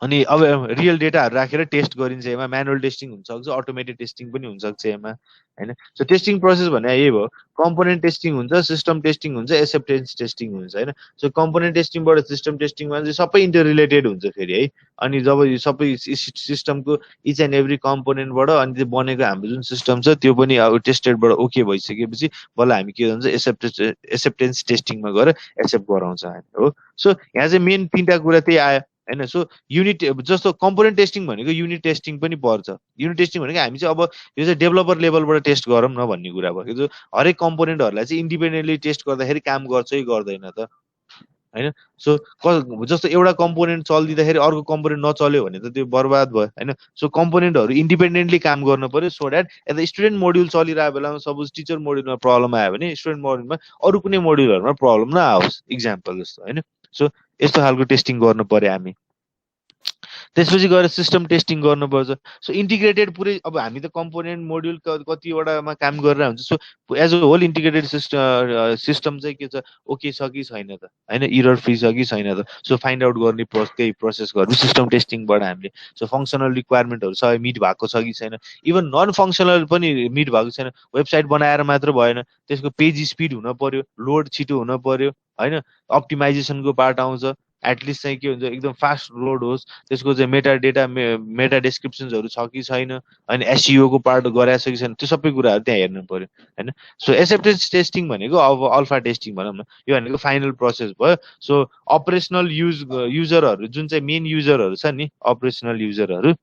अनि अब रियल डेटाहरू राखेर टेस्ट गरिन्छ यसमा, म्यानुअल टेस्टिङ हुनसक्छ, अटोमेटेड टेस्टिङ पनि हुनसक्छ यसमा होइन। सो टेस्टिङ प्रोसेस भने यही भयो, कम्पोनेन्ट टेस्टिङ हुन्छ, सिस्टम टेस्टिङ हुन्छ, एक्सेप्टेन्स टेस्टिङ हुन्छ होइन। सो कम्पोनेन्ट टेस्टिङबाट सिस्टम टेस्टिङमा चाहिँ सबै इन्टर रिलेटेड हुन्छ फेरि है। अनि जब यो सबै सिस्टमको इच एन्ड एभ्री कम्पोनेन्टबाट अनि त्यो बनेको हाम्रो जुन सिस्टम छ त्यो पनि अब टेस्टेडबाट ओके भइसकेपछि बल्ल हामी के भन्छ, एक्सेप्टेन्स टेस्टिङमा गएर एक्सेप्ट गराउँछ हामी हो। सो यहाँ चाहिँ मेन 3टा कुरा त्यही आयो हैन। सो युनिट जस्तो कम्पोनेन्ट टेस्टिङ भनेको युनिट टेस्टिङ पनि पर्छ। युनिट टेस्टिङ भनेको हामी चाहिँ अब यो चाहिँ डेभलपर लेभलबाट टेस्ट गरौँ न भन्ने कुरा भयो। जो हरेक कम्पोनेन्टहरूलाई चाहिँ इन्डिपेन्डेन्टली टेस्ट गर्दाखेरि काम गर्छ कि गर्दैन त हैन। सो जस्तो एउटा कम्पोनेन्ट चलिदिँदाखेरि अर्को कम्पोनेन्ट नचल्यो भने त त्यो बर्बाद भयो हैन। सो कम्पोनेन्टहरू इन्डिपेन्डेन्टली काम गर्न पर्यो सो द्याट यता स्टुडेन्ट मोड्युल चलिरहेको बेलामा सपोज टिचर मोड्युलमा प्रब्लम आयो भने स्टुडेन्ट मोड्युलमा अरू कुनै मोड्युलहरूमा प्रब्लम नआओस्, इक्जाम्पल जस्तो हैन। सो यस्तो खालको टेस्टिङ गर्नु पर्यो हामी। त्यसपछि गएर सिस्टम टेस्टिङ गर्नुपर्छ। सो इन्टिग्रेटेड पुरै अब हामी त कम्पोनेन्ट मोड्युल कतिवटामा काम गरेर हुन्छ। So as a whole integrated system चाहिँ के छ, ओके छ कि छैन त होइन, इरर फ्री छ कि छैन त। सो फाइन्ड आउट गर्ने त्यही प्रोसेस गर्नु सिस्टम टेस्टिङबाट हामीले। सो फङ्सनल रिक्वायरमेन्टहरू सबै मिट भएको छ कि छैन, इभन नन फङ्सनल पनि मिट भएको छैन। वेबसाइट बनाएर मात्र भएन, त्यसको पेज स्पिड हुन पर्यो, लोड छिटो हुन पर्यो होइन। अप्टिमाइजेसनको पार्ट आउँछ, एटलिस्ट चाहिँ के हुन्छ एकदम फास्ट लोड होस्। त्यसको चाहिँ मेटा डिस्क्रिप्सन्सहरू छ कि छैन होइन, एसइओको पार्ट गराएको छ कि छैन, त्यो सबै कुराहरू त्यहाँ हेर्नु पर्यो होइन। सो एक्सेप्टेन्स टेस्टिङ भनेको अब अल्फा टेस्टिङ भनौँ न, यो भनेको फाइनल प्रोसेस भयो। सो अपरेसनल युजरहरू जुन चाहिँ मेन युजरहरू छ नि, अपरेसनल युजरहरू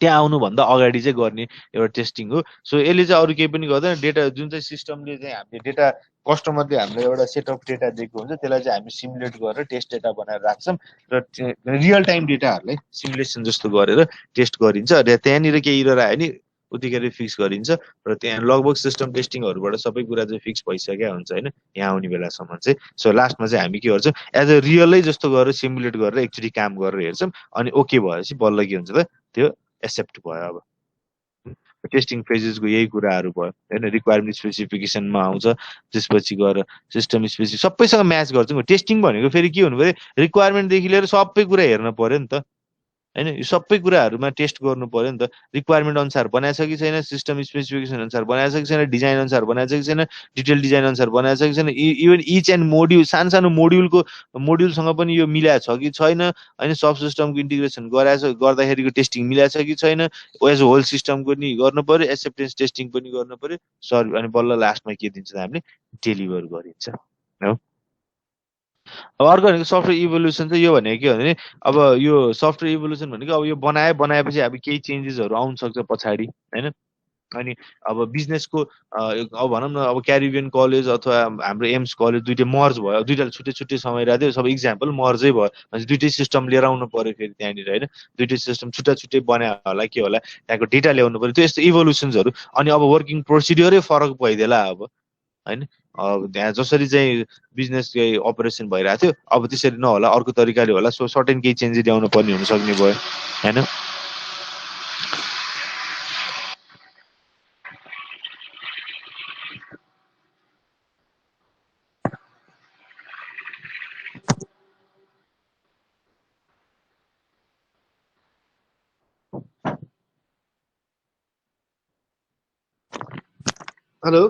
त्यहाँ आउनुभन्दा अगाडि चाहिँ गर्ने एउटा टेस्टिङ हो। सो यसले चाहिँ अरू केही पनि गर्दैन। डेटा जुन चाहिँ सिस्टमले चाहिँ हामीले डेटा कस्टमरले हामीलाई एउटा सेट अफ डेटा दिएको हुन्छ त्यसलाई चाहिँ हामी सिमुलेट गरेर टेस्ट डेटा बनाएर राख्छौँ र रियल टाइम डेटाहरूलाई सिमुलेसन जस्तो गरेर टेस्ट गरिन्छ र त्यहाँनिर केही इरर आयो भने उतिखेर फिक्स गरिन्छ र त्यहाँ लगभग सिस्टम टेस्टिङहरूबाट सबै कुरा चाहिँ फिक्स भइसकेको हुन्छ होइन यहाँ आउने बेलासम्म चाहिँ। सो लास्टमा चाहिँ हामी के गर्छौँ, एज अ रियलै जस्तो गरेर सिमुलेट गरेर एकचोटि काम गरेर हेर्छौँ अनि ओके भएपछि बल्ल के हुन्छ त त्यो एक्सेप्ट भयो। अब टेस्टिङ फेजेसको यही कुराहरू भयो होइन। रिक्वायरमेन्ट स्पेसिफिकेसनमा आउँछ, त्यसपछि गएर सिस्टम स्पेसिफिक सबैसँग म्याच गर्छौँ। टेस्टिङ भनेको फेरि के हुनु पऱ्यो, रिक्वायरमेन्टदेखि लिएर सबै कुरा हेर्न पऱ्यो नि त होइन। यो सबै कुराहरूमा टेस्ट गर्नु पऱ्यो नि त। रिक्वायरमेन्ट अनुसार बनाएको छ कि छैन, सिस्टम स्पेसिफिकेसन अनुसार बनाएको छ कि छैन, डिजाइन अनुसार बनाएको छ कि छैन, डिटेल डिजाइन अनुसार बनाएको छ कि छैन, इभन इच एन्ड मोड्युल सानो सानो मोड्युलसँग पनि यो मिलाएको छ कि छैन होइन। सब सिस्टमको इन्टिग्रेसन गर्दाखेरिको टेस्टिङ मिलाएको छ कि छैन, एज अ होल सिस्टमको नि गर्नु पऱ्यो, एक्सेप्टेन्स टेस्टिङ पनि गर्नु पऱ्यो सर। अनि बल्ल लास्टमा के दिन्छ त हामीले डेलिभर गरिन्छ हो। अब अर्को भनेको सफ्टवेयर इभोल्युसन चाहिँ यो भनेको के हो भने अब यो सफ्टवेयर इभोल्युसन भनेको अब यो बनाएपछि अब केही चेन्जेसहरू आउन सक्छ पछाडि होइन। अनि अब बिजनेसको अब भनौँ न अब क्यारिबियन कलेज अथवा हाम्रो एम्स कलेज दुइटै मर्ज भयो, दुइटाले छुट्टै छुट्टै समय रहेको थियो। सब इक्जाम्पल मर्जै भयो भने दुइटै सिस्टम लिएर आउनु पऱ्यो फेरि त्यहाँनिर होइन। दुइटै सिस्टम छुट्टा छुट्टै बनायो होला के होला, त्यहाँको डेटा ल्याउनु पऱ्यो, त्यो यस्तो इभोल्युसन्सहरू। अनि अब वर्किङ प्रोसिड्युरै फरक भइदिएला अब होइन। अब त्यहाँ जसरी चाहिँ बिजनेस अपरेसन भइरहेको थियो अब त्यसरी नहोला, अर्को तरिकाले होला। सो सर्टेन केही चेन्जेस ल्याउनु पर्ने हुन सक्ने भयो होइन। हेलो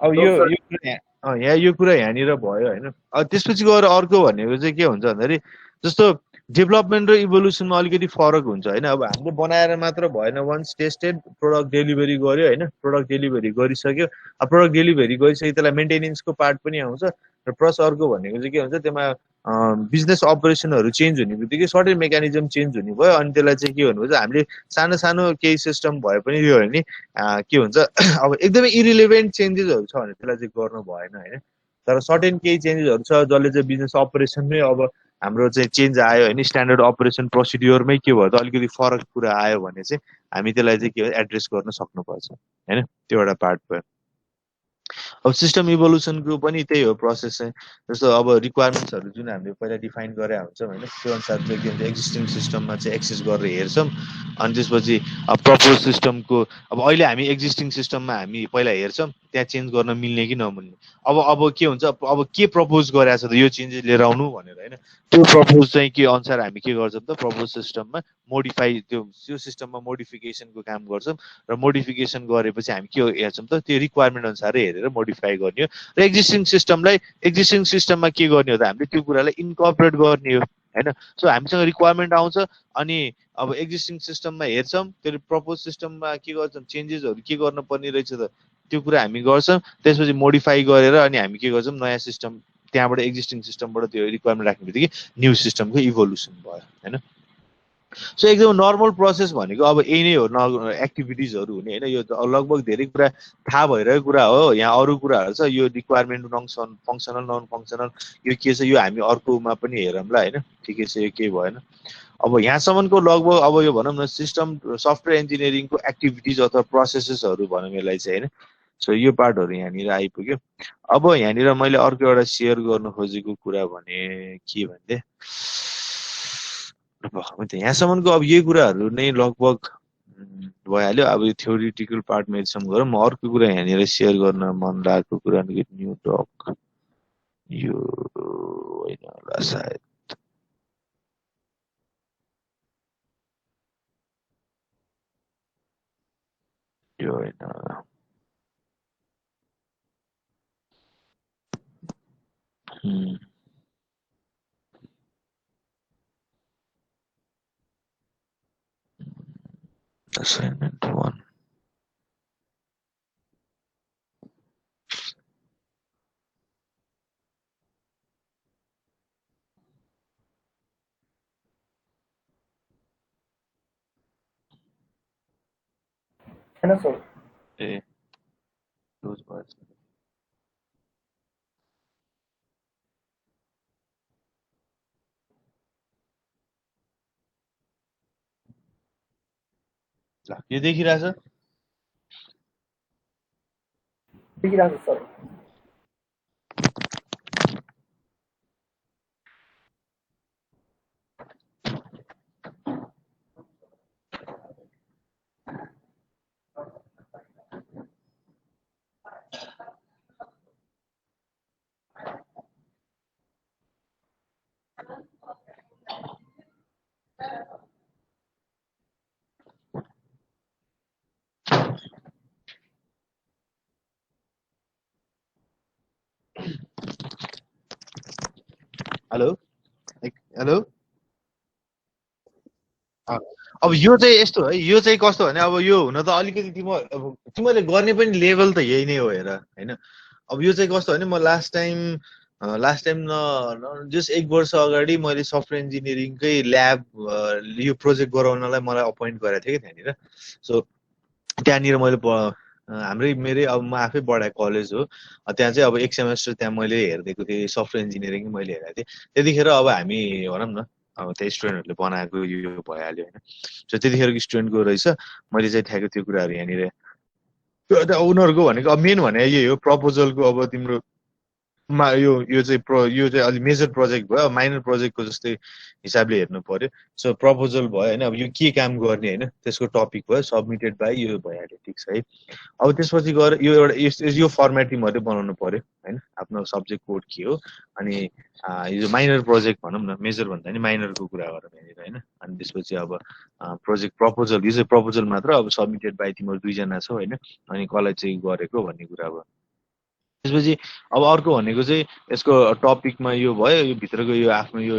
अब यो कुरा यहाँनिर भयो होइन। अब त्यसपछि गएर अर्को भनेको चाहिँ के हुन्छ भन्दाखेरि जस्तो डेभलपमेन्ट र इभोल्युसनमा अलिकति फरक हुन्छ होइन। अब हामीले बनाएर मात्र भएन, वान्स टेस्टेड प्रोडक्ट डेलिभरी गर्यो होइन, प्रोडक्ट डेलिभरी गरिसक्यो। अब प्रोडक्ट डेलिभरी गरिसक्यो त्यसलाई मेन्टेनेन्सको पार्ट पनि आउँछ र प्लस अर्को भनेको चाहिँ के हुन्छ त्यसमा बिजनेस अपरेसनहरू चेन्ज हुने बित्तिकै सर्टेन मेकानिजम चेन्ज हुने भयो। अनि त्यसलाई चाहिँ के भन्नुपर्छ, हामीले सानो सानो केही सिस्टम भए पनि यो भने के हुन्छ अब एकदमै इरिलेभेन्ट चेन्जेसहरू छ भने त्यसलाई चाहिँ गर्नु भएन होइन। तर सर्टेन केही चेन्जेसहरू छ जसले चाहिँ बिजनेस अपरेसनमै अब हाम्रो चाहिँ चेन्ज आयो होइन, स्ट्यान्डर्ड अपरेसन प्रोसिड्योरमै के भयो त अलिकति फरक कुरा आयो भने चाहिँ हामी त्यसलाई चाहिँ के हो एड्रेस गर्न सक्नुपर्छ होइन। त्यो एउटा पार्ट भयो। अब सिस्टम इभोल्युसनको पनि त्यही हो प्रोसेस चाहिँ। जस्तो अब रिक्वायरमेन्ट्सहरू जुन हामीले पहिला डिफाइन गरेका हुन्छौँ होइन, त्यो अनुसार चाहिँ के हुन्छ एक्जिस्टिङ सिस्टममा चाहिँ एक्सेस गरेर हेर्छौँ। अनि त्यसपछि प्रपोज सिस्टमको अब अहिले हामी एक्जिस्टिङ सिस्टममा हामी पहिला हेर्छौँ त्यहाँ चेन्ज गर्न मिल्ने कि नमिल्ने। अब के हुन्छ, अब के प्रपोज गरेको छ त यो चेन्जेस लिएर आउनु भनेर होइन, त्यो प्रपोज चाहिँ के अनुसार हामी के गर्छौँ त प्रपोज सिस्टममा मोडिफाई त्यो सिस्टममा मोडिफिकेसनको काम गर्छौँ र मोडिफिकेसन गरेपछि हामी के हेर्छौँ त त्यो रिक्वायरमेन्ट अनुसारै हेरेर मोडिफाई गर्ने हो। र एक्जिस्टिङ सिस्टममा के गर्ने हो त हामीले त्यो कुरालाई इन्कर्पोरेट गर्ने हो होइन। सो हामीसँग रिक्वायरमेन्ट आउँछ अनि अब एक्जिस्टिङ सिस्टममा हेर्छौँ त्यो प्रपोज सिस्टममा के गर्छौँ चेन्जेसहरू के गर्न पर्ने रहेछ त त्यो कुरा हामी गर्छौँ त्यसपछि मोडिफाई गरेर अनि हामी के गर्छौँ नयाँ सिस्टम त्यहाँबाट एक्जिस्टिङ सिस्टमबाट त्यो रिक्वायरमेन्ट राख्ने बित्तिकै न्यू सिस्टमको इभोल्युसन भयो हैन सो एकदम नर्मल प्रोसेस भनेको अब यही नै हो एक्टिभिटिजहरू हुने हैन यो लगभग धेरै कुरा थाहा भइरहेको कुरा हो यहाँ अरू कुराहरू छ यो रिक्वायरमेन्ट फङ्सनल नन फङ्सनल यो के छ यो हामी अर्कोमा पनि हेरौँला हैन ठिकै छ यो केही भएन अब यहाँसम्मको लगभग अब यो भनौँ न सिस्टम सफ्टवेयर इन्जिनियरिङको एक्टिभिटिज अथवा प्रोसेसेसहरू भनौँ यसलाई चाहिँ हैन सो यो पार्टहरू यहाँनिर आइपुग्यो अब यहाँनिर मैले अर्को एउटा सेयर गर्नु खोजेको कुरा भने के भन्थे यहाँसम्मको अब यही कुराहरू नै लगभग भइहाल्यो अब यो थ्योरिटिकल पार्टमा यतिसम्म गरौँ म अर्को कुरा यहाँनिर सेयर गर्न मन लागेको कुरा न्यू टक यो होइन होला सायद यो होइन assignment 1 है ना सर ए क्लोज भयो ल यो देखिरहेछ देखिरहेको छ सर हेलो हेलो अब यो चाहिँ यस्तो है यो चाहिँ कस्तो भने अब यो हुन त अलिकति तिमीले गर्ने पनि लेभल त यही नै हो हेर हैन अब यो चाहिँ कस्तो भने म लास्ट टाइम जस्ट 1 वर्ष अगाडि मैले सफ्टवेयर इन्जिनियरिङकै ल्याब यो प्रोजेक्ट गराउनलाई मलाई अपोइन्ट गरेको थियो कि त्यहाँनिर सो त्यहाँनिर मैले मेरै अब म आफै पढाएको कलेज हो त्यहाँ चाहिँ अब 1 सेमेस्टर त्यहाँ मैले हेरिदिएको थिएँ सफ्टवेयर इन्जिनियरिङ मैले हेरेको थिएँ त्यतिखेर अब हामी भनौँ न अब त्यही स्टुडेन्टहरूले बनाएको यो भइहाल्यो होइन सो त्यतिखेरको स्टुडेन्टको रहेछ मैले चाहिँ ठ्याक्कै त्यो कुराहरू यहाँनिर उनीहरूको भनेको अब मेन भने यही हो प्रपोजलको अब तिम्रो यो चाहिँ अलिक मेजर प्रोजेक्ट भयो माइनर प्रोजेक्टको जस्तै हिसाबले हेर्नु पर्यो सो प्रपोजल भयो होइन अब यो के काम गर्ने होइन त्यसको टपिक भयो सबमिटेड बाई यो भइहाल्यो ठिक छ है अब त्यसपछि गएर यो एउटा यो फर्मेट तिमीहरूले बनाउनु पर्यो होइन आफ्नो सब्जेक्ट कोड के हो अनि यो माइनर प्रोजेक्ट भनौँ न मेजर भन्दा नि माइनरको कुरा गरौँ यहाँनिर होइन अनि त्यसपछि अब प्रोजेक्ट प्रपोजल यो चाहिँ प्रपोजल मात्र अब सबमिटेड बाई तिमीहरू 2 जना छौ होइन अनि कसलाई चाहिँ गरेको भन्ने कुरा अब त्यसपछि अब अर्को भनेको चाहिँ यसको टपिकमा यो भयो यो भित्रको यो आफ्नो यो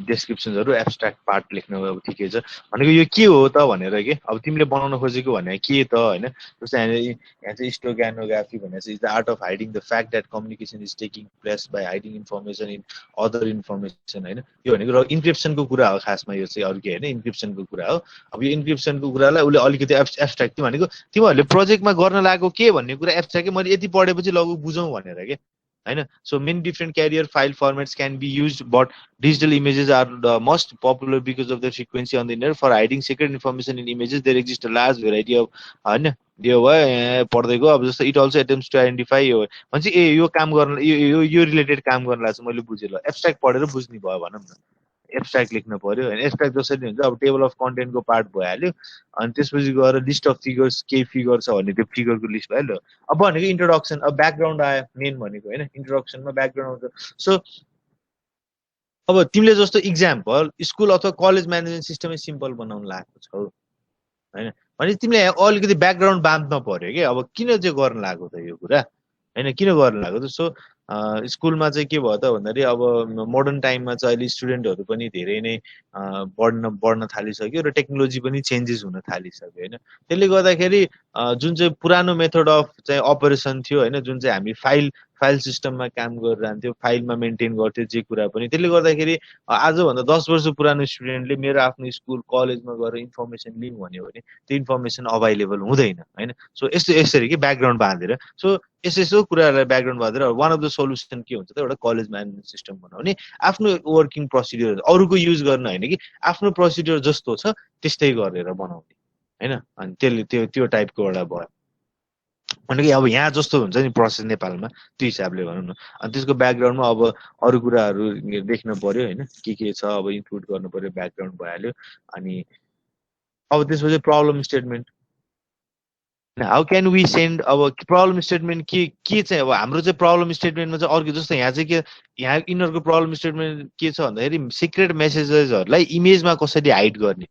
डेस्क्रिप्सनहरू एब्स्ट्राक्ट पार्ट लेख्न अब ठिकै छ भनेको यो के हो त भनेर के अब तिमीले बनाउन खोजेको भने के त होइन जस्तै यहाँ चाहिँ स्टोक्यानोग्राफी भनेर चाहिँ is the art of hiding the fact that communication is taking place by hiding information in other information होइन यो भनेको इन्क्रिप्सनको कुरा हो खासमा यो चाहिँ अर्कै होइन इन्क्रिप्सनको कुरा हो अब यो इन्क्रिप्सनको कुरालाई उसले अलिकति एब्स्ट्राक्ट भनेको तिमीहरूले प्रोजेक्टमा गर्न लागेको के भन्ने कुरा एब्स्ट्राक्ट मैले यति पढेपछि लगभग बुझौँ भनेर के होइन so many different carrier file formats can be use but digital images are the most popular because of the frequency on the internet for hiding secret information in images there exist a large variety of होइन यो भयो पढ्दैको अब जस्तो it also attempts to identify यो भन्छ ए यो काम गर्न यो रिलेटेड काम गर्न लाग्छ मैले बुझेँ ल एब्स्ट्राक्ट पढेर बुझ्ने भयो भनौँ न एब्स्ट्राक्ट लेख्नु पर्यो होइन एब्स्ट्राक्ट जसरी हुन्छ अब टेबल अफ कन्टेन्टको पार्ट भइहाल्यो अनि त्यसपछि गएर लिस्ट अफ फिगर्स केही फिगर छ भने त्यो फिगरको लिस्ट भयो अब भनेको इन्ट्रोडक्सन अब ब्याकग्राउन्ड आयो मेन भनेको होइन इन्ट्रोडक्सनमा ब्याकग्राउन्ड आउँछ सो अब तिमीले जस्तो इक्जाम्पल स्कुल अथवा कलेज म्यानेजमेन्ट सिस्टमै सिम्पल बनाउनु लागेको छौ होइन भने तिमीले अलिकति ब्याकग्राउन्ड बाँध्न पर्यो कि अब किन चाहिँ गर्न लागेको त यो कुरा होइन किन गर्न लागेको त सो स्कुलमा चाहिँ के भयो त भन्दाखेरि अब मोडर्न टाइममा चाहिँ अहिले स्टुडेन्टहरू पनि धेरै नै बढ्न थालिसक्यो र टेक्नोलोजी पनि चेन्जेस हुन थालिसक्यो होइन त्यसले गर्दाखेरि जुन चाहिँ पुरानो मेथड अफ चाहिँ अपरेसन थियो हैन, जुन चाहिँ हामी फाइल सिस्टममा काम गरिरहन्थ्यो, फाइलमा मेन्टेन गर्थ्यो जे कुरा पनि। त्यसले गर्दाखेरि आजभन्दा 10 वर्ष पुरानो स्टुडेन्टले मेरो आफ्नो स्कुल कलेजमा गएर इन्फर्मेसन लिउँ भन्यो भने त्यो इन्फर्मेसन अभाइलेबल हुँदैन हैन। सो यसरी के ब्याकग्राउन्ड बाँधेर, सो यसो कुराहरूलाई ब्याकग्राउन्ड बाँधेर वान अफ द सोल्युसन के हुन्छ त, एउटा कलेज म्यानेजमेन्ट सिस्टम बनाउने, आफ्नो वर्किङ प्रोसिड्युर अरूको युज गर्न होइन कि आफ्नो प्रोसिड्युर जस्तो छ त्यस्तै गरेर बनाउने हैन। अनि त्यसले त्यो टाइपको एउटा भयो भनेको अब यहाँ जस्तो हुन्छ नि प्रोसेस नेपालमा त्यो हिसाबले भनौँ न। अनि त्यसको ब्याकग्राउन्डमा अब अरू कुराहरू देख्न पर्यो हैन, के छ अब इन्क्लुड गर्नु पर्यो, ब्याकग्राउन्ड भइहाल्यो। अनि अब त्यसपछि problem statement, how can we send, अब प्रब्लम स्टेटमेन्ट के चाहिँ, अब हाम्रो चाहिँ प्रब्लम स्टेटमेन्टमा चाहिँ अर्को जस्तो यहाँ चाहिँ के, यहाँ यिनीहरूको प्रब्लम स्टेटमेन्ट के छ भन्दाखेरि सिक्रेट मेसेजेसहरूलाई इमेजमा कसरी हाइड गर्ने,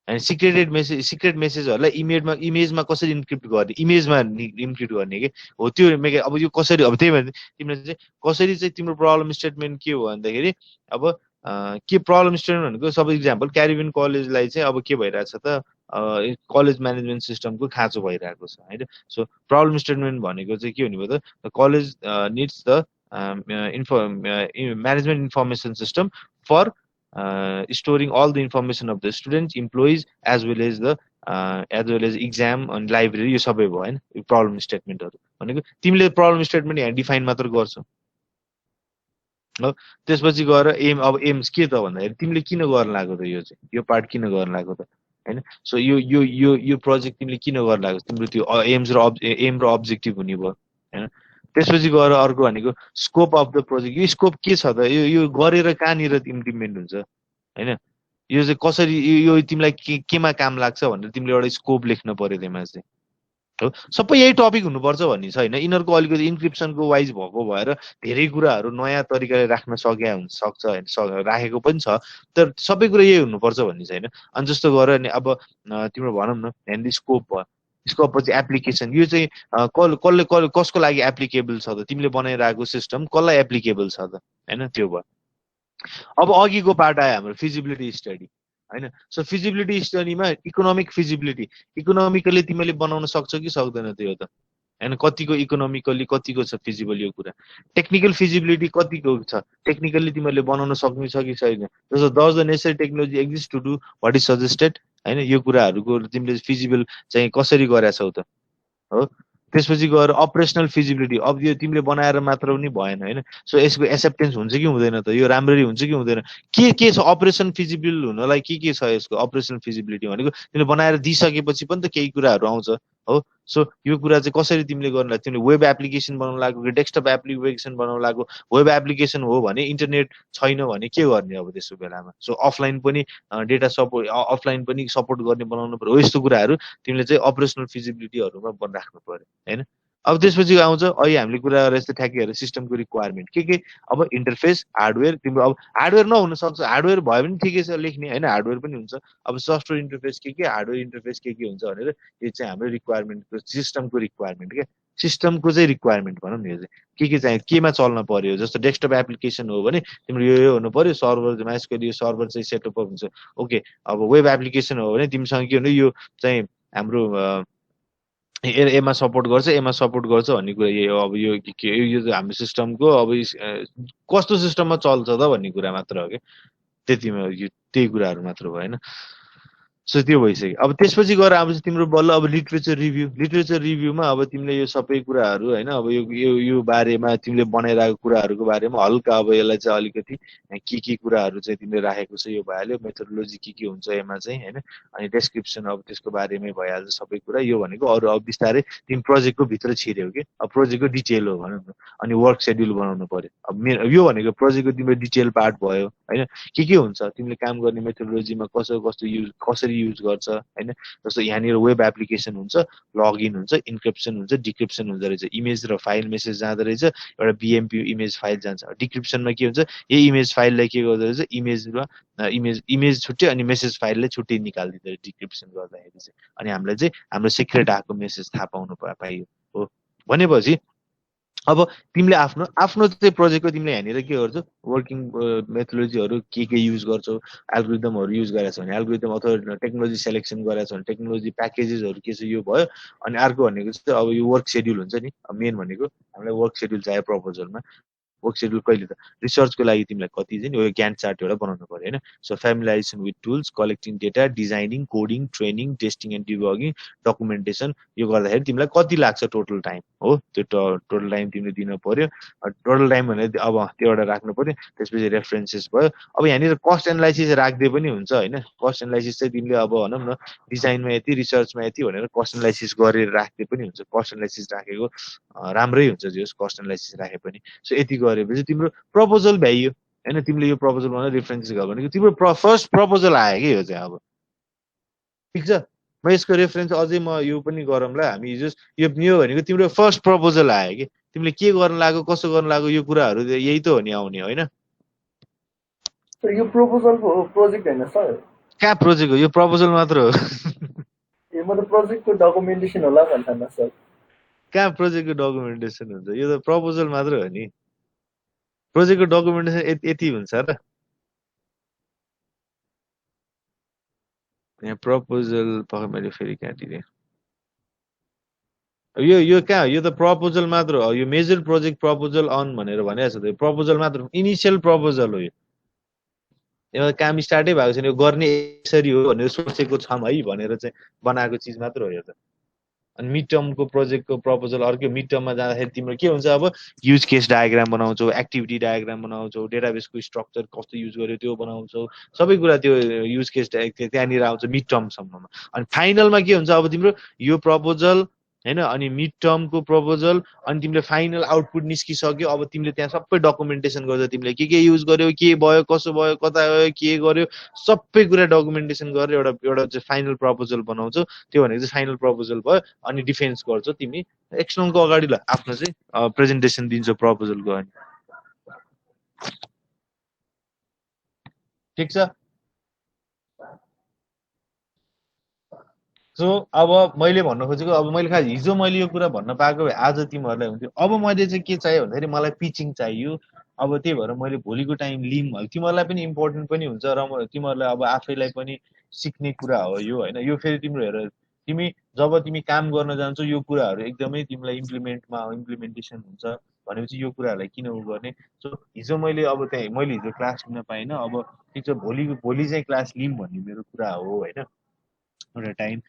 अनि सिक्रेट मेसेजहरूलाई इमेजमा कसरी इन्क्रिप्ट गर्ने, इमेजमा इन्क्रिप्ट गर्ने के हो त्यो। अब यो कसरी, अब त्यही भएर तिमीले चाहिँ कसरी चाहिँ तिम्रो प्रब्लम स्टेटमेन्ट के हो भन्दाखेरि अब के प्रब्लम स्टेटमेन्ट भनेको सब इक्जाम्पल क्यारिबियन कलेजलाई चाहिँ अब के भइरहेछ त, कलेज म्यानेजमेन्ट सिस्टमको खाँचो भइरहेको छ होइन। सो प्रब्लम स्टेटमेन्ट भनेको चाहिँ के हुने भयो त, college needs the management information system for storing all the information of the students, employees, as well as exam and library, यो सबै भयो हैन। यो प्रब्लम स्टेटमेन्टहरु भनेको तिमीले प्रब्लम स्टेटमेन्ट यहाँ डिफाइन मात्र गर्छौ हो। त्यसपछि गएर अब एम्स के त भन्दाखेरि तिमीले किन गर्न लाग्यो त, यो चाहिँ यो पार्ट किन गर्न लाग्यो त हैन। सो यो प्रोजेक्ट तिमीले किन गर्न लाग्यो, तिम्रो त्यो एम र अब्जेक्टिभ हुने भयो हैन। त्यसपछि गएर अर्को भनेको स्कोप अफ द प्रोजेक्ट, यो स्कोप के छ त, यो गरेर कहाँनिर इम्प्लिमेन्ट हुन्छ हैन। यो चाहिँ कसरी, यो तिमीलाई केमा काम लाग्छ भनेर तिमीले एउटा स्कोप लेख्न पर्यो त्यसमा चाहिँ हो। सबै यही टपिक हुनुपर्छ भन्ने छैन, यिनीहरूको अलिकति इन्क्रिप्सनको वाइज भएको भएर धेरै कुराहरू नयाँ तरिकाले राख्न सक्छ होइन, राखेको पनि छ, तर सबै कुरा यही हुनुपर्छ भन्ने छैन। अनि जस्तो गरेर नि अब तिम्रो भनौँ न हेन्डी स्कोप भयो, स्कोप पछि एप्लिकेसन, यो चाहिँ कसले कसको लागि एप्लिकेबल छ त, तिमीले बनाइरहेको सिस्टम कसलाई एप्लिकेबल छ त हैन, त्यो भयो। अब अघिको पार्ट आयो हाम्रो फिजिबिलिटी स्टडी हैन। सो फिजिबिलिटी स्टडीमा इकोनोमिक फिजिबिलिटी, इकोनोमिकली तिमीले बनाउन सक्छ कि सक्दैन त्यो त हैन, कतिको इकोनोमिकली कतिको छ फिजिबल यो कुरा। टेक्निकल फिजिबिलिटी कतिको छ, टेक्निकली तिमीले बनाउन सक्नु छ कि छैन, जस्तो does the necessary technology exist to do what is suggested हैन, यो कुराहरूको तिमीले फिजिबल चाहिँ कसरी गरेछौ त हो। त्यसपछि गएर अपरेसनल फिजिबिलिटी, अब यो तिमीले बनाएर मात्र पनि भएन हैन। सो यसको एक्सेप्टेन्स हुन्छ कि हुँदैन त, यो राम्ररी हुन्छ कि हुँदैन, के छ अपरेसन फिजिबल हुनलाई के छ यसको अपरेसनल फिजिबिलिटी भनेको, तिमीले बनाएर दिइसकेपछि पनि त केही कुराहरू आउँछ हो। सो यो कुरा चाहिँ कसरी तिमीले गर्नु लाग्यो, तिमीले वेब एप्लिकेसन बनाउन लाग्यो कि डेस्कटप एप्लिकेसन बनाउन लाग्यो, वेब एप्लिकेसन हो भने इन्टरनेट छैन भने के गर्ने अब त्यसो बेलामा। सो अफलाइन पनि डेटा सपोर्ट, अफलाइन पनि सपोर्ट गर्ने बनाउनु पर्यो हो। यस्तो कुराहरू तिमीले चाहिँ अपरेसनल फिजिबिलिटीहरूमा राख्नु पर्यो हैन। अब त्यसपछि आउँछ अहिले हामीले कुरा गरेर यस्तो ठ्याक्कै सिस्टमको रिक्वायरमेन्ट के अब इन्टरफेस हार्डवेयर, तिम्रो अब हार्डवेयर नहुन सक्छ, हार्डवेयर भयो भने ठिकै छ लेख्ने हैन, हार्डवेयर पनि हुन्छ। अब सफ्टवेयर इन्टरफेस के हार्डवेयर इन्टरफेस के हुन्छ भनेर यो चाहिँ हाम्रो रिक्वायरमेन्टको सिस्टमको रिक्वायरमेन्ट के सिस्टमको चाहिँ रिक्वायरमेन्ट भनौँ न। यो चाहिँ के चाहिँ केमा चल्न पर्यो, जस्तो डेस्कटप एप्लिकेसन हो भने तिम्रो यो हुनु पर्यो, सर्भर माइसको यो सर्भर चाहिँ सेटअप हुन्छ ओके। अब वेब एप्लिकेसन हो भने तिमीसँग के हुनु, यो चाहिँ हाम्रो एमा सपोर्ट गर्छ भन्ने कुरा यही हो। अब यो चाहिँ हाम्रो सिस्टमको अब कस्तो सिस्टममा चल्छ त भन्ने कुरा मात्र हो क्या, त्यतिमा त्यही कुराहरू मात्र भयो होइन। सो त्यो भइसक्यो। अब त्यसपछि गएर अब तिम्रो बल्ल अब लिटरेचर रिभ्यूमा अब तिमीले यो सबै कुराहरू होइन, अब यो बारेमा तिमीले बनाइरहेको कुराहरूको बारेमा हल्का अब यसलाई चाहिँ अलिकति के कुराहरू चाहिँ तिमीले राखेको छ यो भइहाल्यो, मेथोडोलोजी के हुन्छ यसमा चाहिँ होइन, अनि डेस्क्रिप्सन अब त्यसको बारेमै भइहाल्छ सबै कुरा। यो भनेको अरू अब बिस्तारै तिमी प्रोजेक्टको भित्र छिर्यौ कि, अब प्रोजेक्टको डिटेल हो भनौँ न, अनि वर्क सेड्युल बनाउनु पर्यो। अब यो भनेको प्रोजेक्टको तिम्रो डिटेल पार्ट भयो होइन, के हुन्छ तिमीले काम गर्ने मेथोडोलोजीमा कसरी युज गर्छ हैन। जस्तो यहाँनिर वेब एप्लिकेसन हुन्छ, लगइन हुन्छ, इन्क्रिप्सन हुन्छ, डिक्रिप्सन हुँदो रहेछ, इमेज र फाइल मेसेज जाँदो रहेछ, एउटा बीएमपी इमेज फाइल जान्छ। डिक्रिप्सनमा के हुन्छ, यही इमेज फाइललाई के गर्दो रहेछ, इमेज छुट्टै अनि मेसेज फाइललाई छुट्टै निकालिदिँदो रहेछ डिक्रिप्सन गर्दाखेरि चाहिँ। अनि हामीलाई चाहिँ हाम्रो सिक्रेट आएको मेसेज थाहा पाउनु पाइयो हो। भनेपछि अब तिमीले आफ्नो आफ्नो चाहिँ प्रोजेक्टको तिमीले यहाँनिर के गर्छौ वर्किङ मेथोलोजीहरू के युज गर्छौ एल्गोरिदमहरू युज गरेको छ भने एल्गोरिदम अथवा टेक्नोलोजी सेलेक्सन गरेको छ भने टेक्नोलोजी प्याकेजेसहरू के छ यो भयो अनि अर्को भनेको चाहिँ अब यो वर्क सेड्युल हुन्छ नि मेन भनेको हामीलाई वर्क सेड्युल चाहियो प्रपोजलमा वर्क सेड्युल कहिले त रिसर्चको लागि तिमीलाई कति चाहिँ यो ग्यान्ट चार्ट एउटा बनाउनु पर्यो होइन so familiarization with tools collecting data designing coding training testing and debugging documentation यो गर्दाखेरि तिमीलाई कति लाग्छ टोटल टाइम हो त्यो टोटल टाइम तिमीले दिन पर्यो टोटल टाइम भने अब त्यो एउटा राख्नु पर्यो त्यसपछि रेफरेन्सेस भयो अब यहाँनिर कस्ट एनालाइसिस राख्दै पनि हुन्छ होइन कस्ट एनालाइसिस चाहिँ तिमीले अब भनौँ न डिजाइनमा यति रिसर्चमा यति भनेर कस्ट एनालाइसिस गरेर राख्दै पनि हुन्छ कस्ट एनालाइसिस राखेको राम्रै हुन्छ जस कस्ट एनालाइसिस राखे पनि सो यति गरेपछि तिम्रो प्रपोजल भ्याइयो होइन तिमीले यो प्रपोजल बनाएर रेफरेन्सेस गर्यो भने तिम्रो फर्स्ट प्रपोजल आयो कि यो चाहिँ अब ठिक छ म यसको रेफरेन्स अझै म यो पनि गरौँला हामी हिजो यो भनेको तिम्रो फर्स्ट प्रपोजल आयो कि तिमीले के गर्न लाग्यो कसो गर्न लाग्यो यो कुराहरू यही त हो नि आउने होइन सर यो प्रपोजल प्रोजेक्ट हैन सर कहाँ प्रोजेक्ट हो यो प्रपोजल मात्र हो ए म त प्रोजेक्टको डकुमेन्टेसन होला भन्थान सर कहाँ प्रोजेक्टको डकुमेन्टेसन हुन्छ यो त प्रपोजल मात्र हो नि प्रोजेक्टको डकुमेन्टेसन यति हुन्छ र यहाँ प्रपोजल पक्कै मैले फेरि काटिदिएँ यो कहाँ यो त प्रपोजल मात्र हो यो मेजर प्रोजेक्ट प्रपोजल अन भनेर भनेको छ प्रपोजल मात्र इनिसियल प्रपोजल हो यो काम स्टार्टै भएको छैन यो गर्ने यसरी हो भनेर सोचेको छौँ है भनेर चाहिँ बनाएको चिज मात्र हो यो त अनि मिड टर्मको प्रोजेक्टको प्रपोजल अर्को मिड टर्ममा जाँदाखेरि तिम्रो के हुन्छ अब युज केस डायग्राम बनाउँछौ एक्टिभिटी डायग्राम बनाउँछौ डेटाबेसको स्ट्रक्चर कस्तो युज गर्यो त्यो बनाउँछौ सबै कुरा त्यो युज केस त्यहाँनिर आउँछ मिड टर्मसम्ममा अनि फाइनलमा के हुन्छ अब तिम्रो यो प्रपोजल होइन अनि मिड टर्मको प्रपोजल अनि तिमीले फाइनल आउटपुट निस्किसक्यो अब तिमीले त्यहाँ सबै डकुमेन्टेसन गर्छौ तिमीले के युज गर्यो के भयो कसो भयो कता गयो के गर्यो सबै कुरा डकुमेन्टेसन गरेर एउटा चाहिँ फाइनल प्रपोजल बनाउँछौ त्यो भनेको चाहिँ फाइनल प्रपोजल भयो अनि डिफेन्स गर्छौ तिमी एक्सटर्नलको अगाडि ल आफ्नो चाहिँ प्रेजेन्टेसन दिन्छौ प्रपोजलको अनि ठिक छ सो अब मैले भन्न खोजेको अब मैले खास हिजो मैले यो कुरा भन्न पाएको भए आज तिमीहरूलाई हुन्थ्यो अब मैले चाहिँ के चाहियो भन्दाखेरि मलाई पिचिङ चाहियो अब त्यही भएर मैले भोलिको टाइम लिम तिमीहरूलाई पनि इम्पोर्टेन्ट पनि हुन्छ र तिमीहरूलाई अब आफैलाई पनि सिक्ने कुरा हो यो होइन यो फेरि तिम्रो हेर तिमी जब तिमी काम गर्न जान्छौ यो कुराहरू एकदमै तिमीलाई इम्प्लिमेन्टेसन हुन्छ भनेपछि यो कुराहरूलाई किन उ गर्ने सो हिजो मैले अब त्यहाँ मैले हिजो क्लास लिन पाइनँ अब ठिक छ भोलि चाहिँ क्लास लिम भन्ने मेरो कुरा हो होइन एउटा टाइम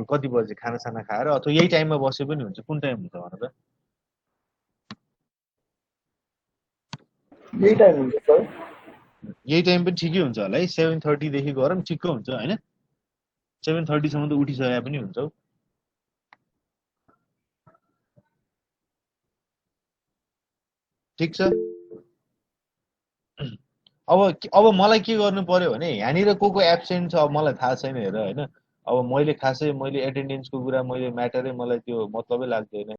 कति बजे खानासाना खाएर अथवा यही टाइममा बसे पनि हुन्छ कुन टाइम हुन्छ भन त यही टाइम हुन्छ सर यही टाइम पनि ठिकै हुन्छ होला है 7:30 देखि गरौँ ठिक्क हुन्छ होइन 7:30 सम्म त उठिसके पनि हुन्छ ठिक छ अब मलाई के गर्नु पर्यो भने यहाँनिर को एब्सेन्ट छ मलाई थाहा छैन हेर होइन अब मैले खासै मैले एटेन्डेन्सको कुरा मैले म्याटरै मलाई त्यो मतलबै लाग्दैन